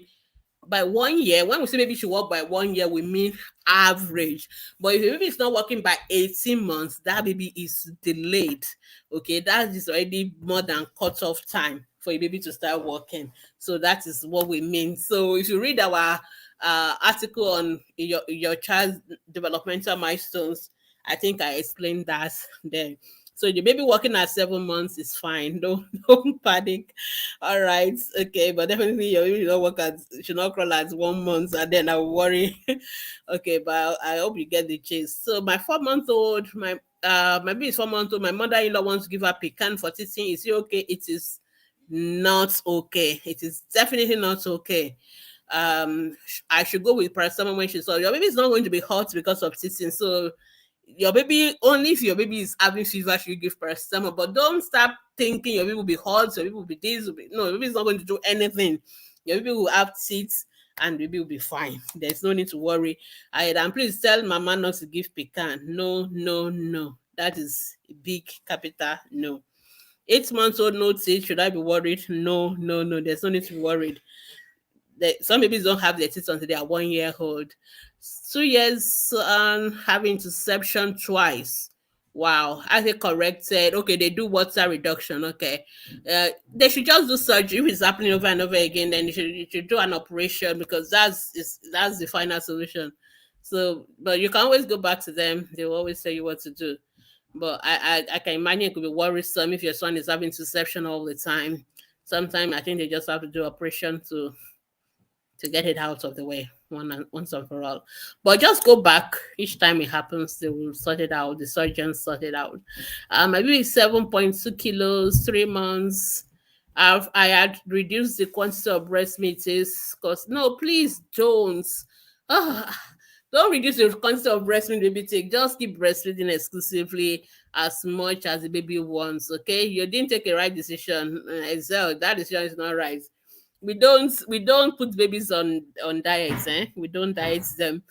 by 1 year. When we say baby should work by 1 year, we mean average. But if the baby is not working by 18 months, that baby is delayed. Okay, that is already more than cut off time for a baby to start working. So that is what we mean. So if you read our article on your child's developmental milestones, I think I explained that there. So the baby working at 7 months is fine. Don't panic. All right, okay, but definitely your baby should not work at should not crawl at 1 month, and then I will worry. Okay, but I hope you get the chase. So my 4 month old, my baby is 4 months old. My mother-in-law wants to give her pecan for teaching. Is it okay? It is not okay. It is definitely not okay. I should go with paracetamol when she saw your baby is not going to be hot because of teething. So your baby, only if your baby is having fever should you give paracetamol, but don't start thinking your baby will be hot, your baby will be this, no, your baby is not going to do anything. Your baby will have teeth and the baby will be fine. There's no need to worry. And please tell mama not to give pecan. No, no, no, that is a big capital no. 8 months old, no teeth, should I be worried? No, no, no, there's no need to be worried. Some babies don't have their teeth until they are 1 year old. 2 years having interception twice. Wow, as they corrected. Okay, they do water reduction. Okay, they should just do surgery. If it's happening over and over again, then you should do an operation, because that's the final solution. So, but you can always go back to them. They will always tell you what to do. But I can imagine it could be worrisome if your son is having interception all the time. Sometimes I think they just have to do operation to get it out of the way once and for all. But just go back each time it happens. They will sort it out. The surgeons sort it out. Maybe 7.2 kilos, 3 months. I had reduced the quantity of breast meat because no, please don't. Ah, don't reduce the quantity of breast milk baby take. Just keep breastfeeding exclusively as much as the baby wants. Okay, you didn't take a right decision. Excel, that decision is not right. We don't put babies on diets. We don't diet them.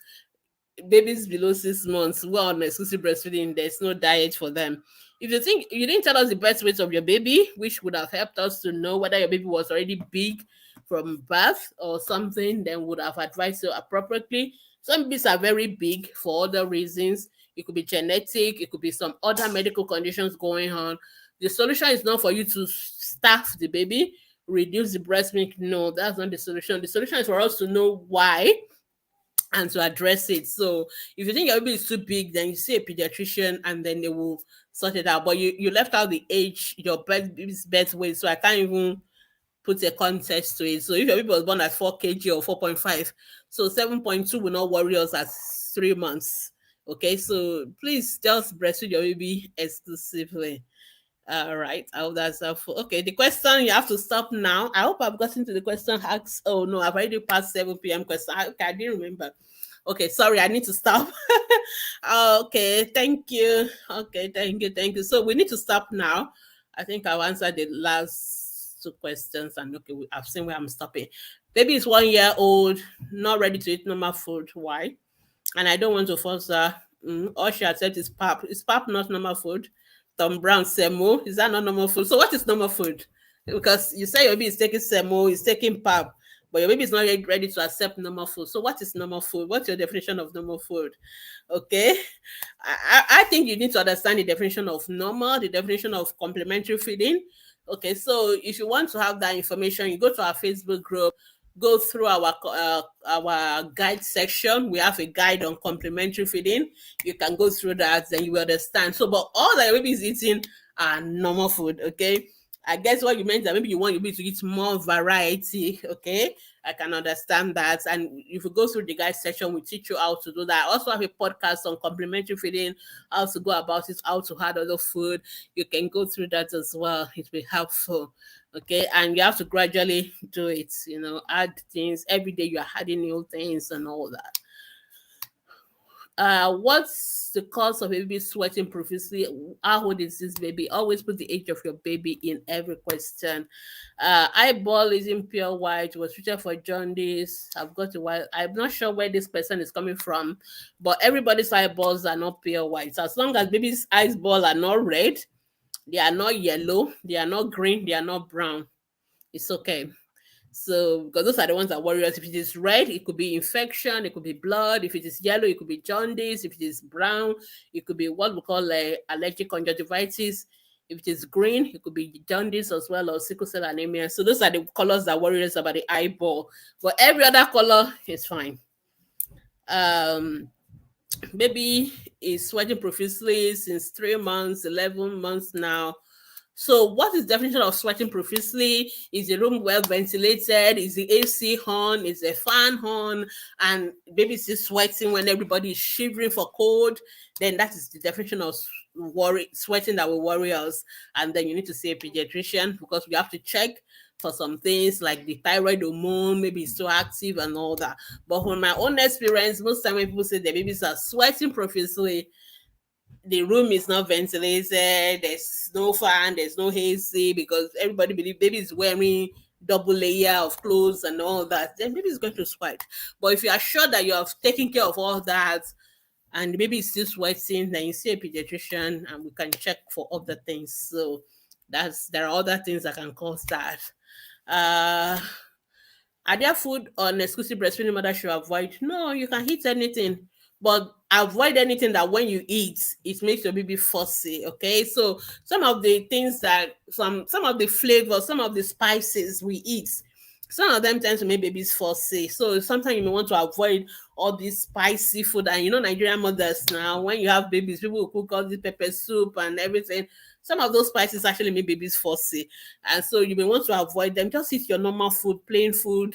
Babies below 6 months who are on exclusive breastfeeding, there's no diet for them. If you think you didn't tell us the birth weight of your baby, which would have helped us to know whether your baby was already big from birth or something, then would have advised you appropriately. Some babies are very big for other reasons. It could be genetic, it could be some other medical conditions going on. The solution is not for you to starve the baby, reduce the breast milk. No, that's not the solution. The solution is for us to know why and to address it. So if you think your baby is too big, then you see a pediatrician and then they will sort it out. But you left out the age, your baby's birth weight, so I can't even put a context to it. So if your baby was born at 4 kg or 4.5, so 7.2 will not worry us at 3 months. Okay, so please just breastfeed your baby exclusively. All right. I hope that's helpful. Okay, the question you have to stop now. I hope I've gotten to the question asked. Oh no, I've already passed 7 p.m. question. Okay, I didn't remember. Okay, sorry, I need to stop. Okay, thank you. Okay, thank you. So we need to stop now. I think I'll answer the last two questions, and okay, I've seen where I'm stopping. Baby is 1 year old, not ready to eat normal food. Why? And I don't want to force her. All she accepts is pap. Is pap not normal food? Tom Brown semo, is that not normal food? So what is normal food? Because you say your baby is taking semo, is taking pap, but your baby is not yet ready to accept normal food. So what is normal food? What's your definition of normal food? Okay, I think you need to understand the definition of normal, the definition of complementary feeding. Okay, so if you want to have that information, you go to our Facebook group, go through our guide section. We have a guide on complementary feeding. You can go through that, then you will understand. So, but all that your baby is eating are normal food, okay? I guess what you meant that maybe you want your baby to eat more variety, okay? I can understand that. And if you go through the guide section, we teach you how to do that. I also have a podcast on complementary feeding, how to go about it, how to add other food. You can go through that as well. It will be helpful. Okay. And you have to gradually do it, add things. Every day you're adding new things and all that. What's the cause of a baby sweating profusely? How old is this baby? Always put the age of your baby in every question. Eyeball is in pure white, was treated for jaundice. I've got a white. I'm not sure where this person is coming from, but everybody's eyeballs are not pure white. So as long as baby's eyeball are not red, they are not yellow, they are not green, they are not brown, it's okay. So, because those are the ones that worry us. If it is red, it could be infection, it could be blood. If it is yellow, it could be jaundice. If it is brown, it could be what we call allergic conjunctivitis. If it is green, it could be jaundice as well, or sickle cell anemia. So those are the colors that worry us about the eyeball. But every other color is fine. Baby is sweating profusely since 3 months, 11 months now. So what is the definition of sweating profusely? Is the room well ventilated? Is the AC on? Is the fan on? And baby is still sweating when everybody is shivering for cold? Then that is the definition of sweating that will worry us. And then you need to see a pediatrician because we have to check for some things like the thyroid hormone, maybe it's so active and all that. But from my own experience, most time when people say their babies are sweating profusely, the room is not ventilated, there's no fan, there's no AC, because everybody believes baby is wearing double layer of clothes and all that, then baby is going to sweat. But if you are sure that you have taken care of all that and the baby is still sweating, then you see a pediatrician and we can check for other things. So there are other things that can cause that. Are there food on exclusive breastfeeding mother should avoid? No, you can eat anything, but avoid anything that when you eat, it makes your baby fussy. Okay, so some of the things that some of the flavors, some of the spices we eat, some of them tend to make babies fussy. So sometimes you may want to avoid all this spicy food. And Nigerian mothers now, when you have babies, people will cook all this pepper soup and everything. Some of those spices actually make babies fussy. And so you may want to avoid them. Just eat your normal food, plain food,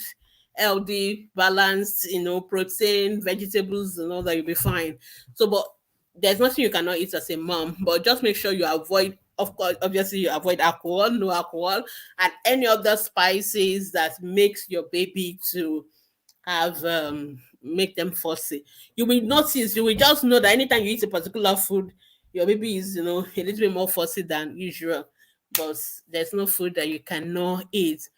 healthy, balanced, protein, vegetables, and all that, you'll be fine. So, but there's nothing you cannot eat as a mom, but just make sure you avoid, of course, obviously you avoid alcohol, no alcohol, and any other spices that makes your baby to have make them fussy. You will notice, you will just know that anytime you eat a particular food, your baby is, a little bit more fussy than usual. But there's no food that you cannot eat.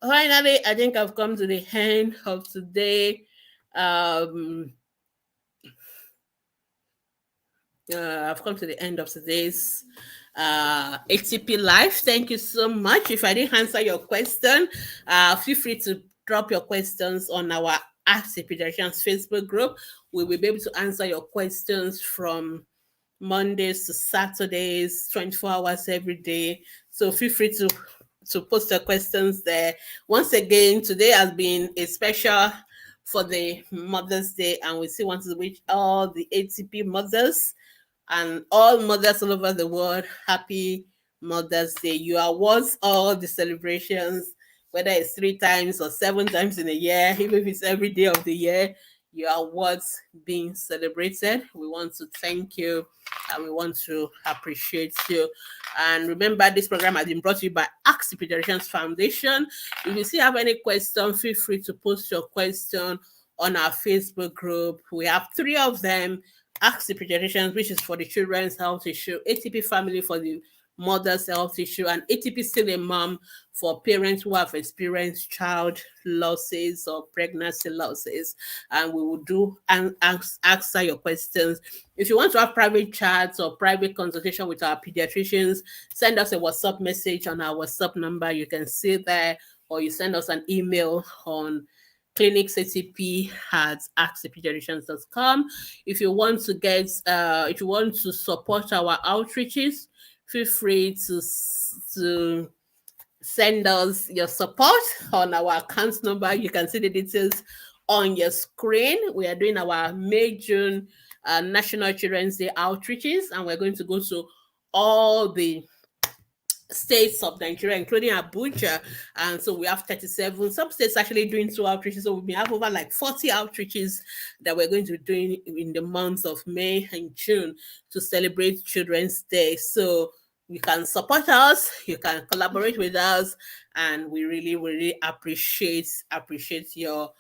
Finally, I think I've come to the end of today. I've come to the end of today's ATP Live. Thank you so much. If I didn't answer your question, feel free to drop your questions on our Ask the Pediatricians Facebook group. We will be able to answer your questions from Mondays to Saturdays, 24 hours every day. So feel free to post your questions there. Once again, today has been a special for the Mother's Day, and we still want to wish all the ATP mothers and all mothers all over the world happy Mother's Day. You are worth all the celebrations, whether it's 3 times or 7 times in a year, even if it's every day of the year. You are what's being celebrated. We want to thank you and we want to appreciate you. And remember, this program has been brought to you by Ask the Pediatricians Foundation. If you still have any question, feel free to post your question on our Facebook group. We have 3 of them. Ask the Pediatricians, which is for the children's health issue, ATP Family for the mother's health issue, and ATP Still a Mom for parents who have experienced child losses or pregnancy losses. And we will do and answer your questions. If you want to have private chats or private consultation with our pediatricians, send us a WhatsApp message on our WhatsApp number. You can see there, or you send us an email on clinicsatp@askthepediatricians.com. If you want to support our outreaches, feel free to send us your support on our account number. You can see the details on your screen. We are doing our May June National Children's Day outreaches, and we're going to go to all the states of Nigeria, including Abuja. And so we have 37. Some states actually doing 2 outreaches. So we have over like 40 outreaches that we're going to be doing in the months of May and June to celebrate Children's Day. So you can support us, you can collaborate with us, and we really, really appreciate your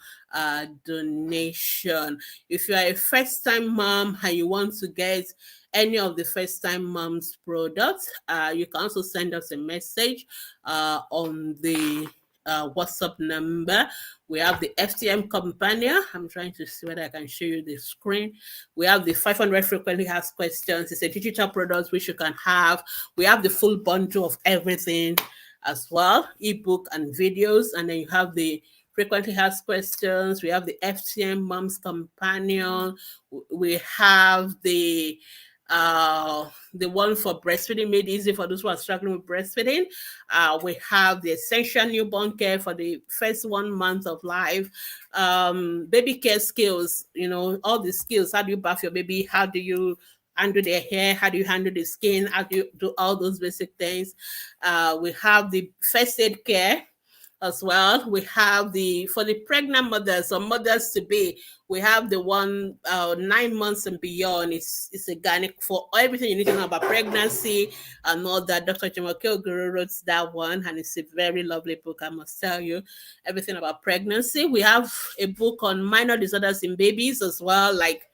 donation. If you are a first-time mom and you want to get any of the first time moms products, you can also send us a message on the WhatsApp number. We have the FTM companion. I'm trying to see whether I can show you the screen. We have the 500 frequently asked questions. It's a digital product which you can have. We have the full bundle of everything as well, ebook and videos. And then you have the frequently asked questions. We have the FTM Moms Companion. We have the one for breastfeeding made easy for those who are struggling with breastfeeding. We have the essential newborn care for the first 1 month of life. Baby care skills, all the skills. How do you bath your baby? How do you handle their hair? How do you handle the skin? How do you do all those basic things? We have the first aid care as well. We have for the pregnant mothers or mothers to be, we have the one 9 months and beyond. It's a gynec for everything you need to know about pregnancy and all that. Dr. Gbemisola wrote that one, and it's a very lovely book, I must tell you. Everything about pregnancy. We have a book on minor disorders in babies as well, like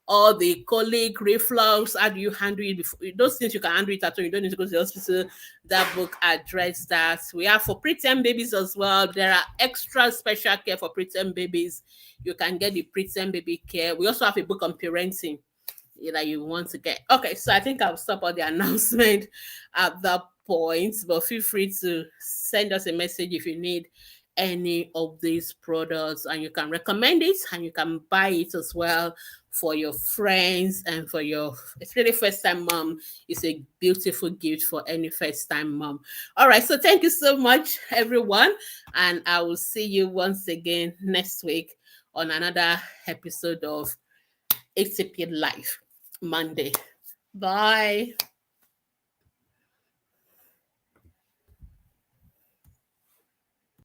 all the colic, reflux, how do you handle it? Those things you can handle it at home. You don't need to go to the hospital. That book address that. We have for preterm babies as well. There are extra special care for preterm babies. You can get the preterm baby care. We also have a book on parenting that you want to get. Okay, so I think I'll stop all the announcement at that point, but feel free to send us a message if you need any of these products, and you can recommend it and you can buy it as well for your friends and for your especially first time mom. It's a beautiful gift for any first time mom. All right, so thank you so much everyone, and I will see you once again next week on another episode of ATP Live Monday. Bye.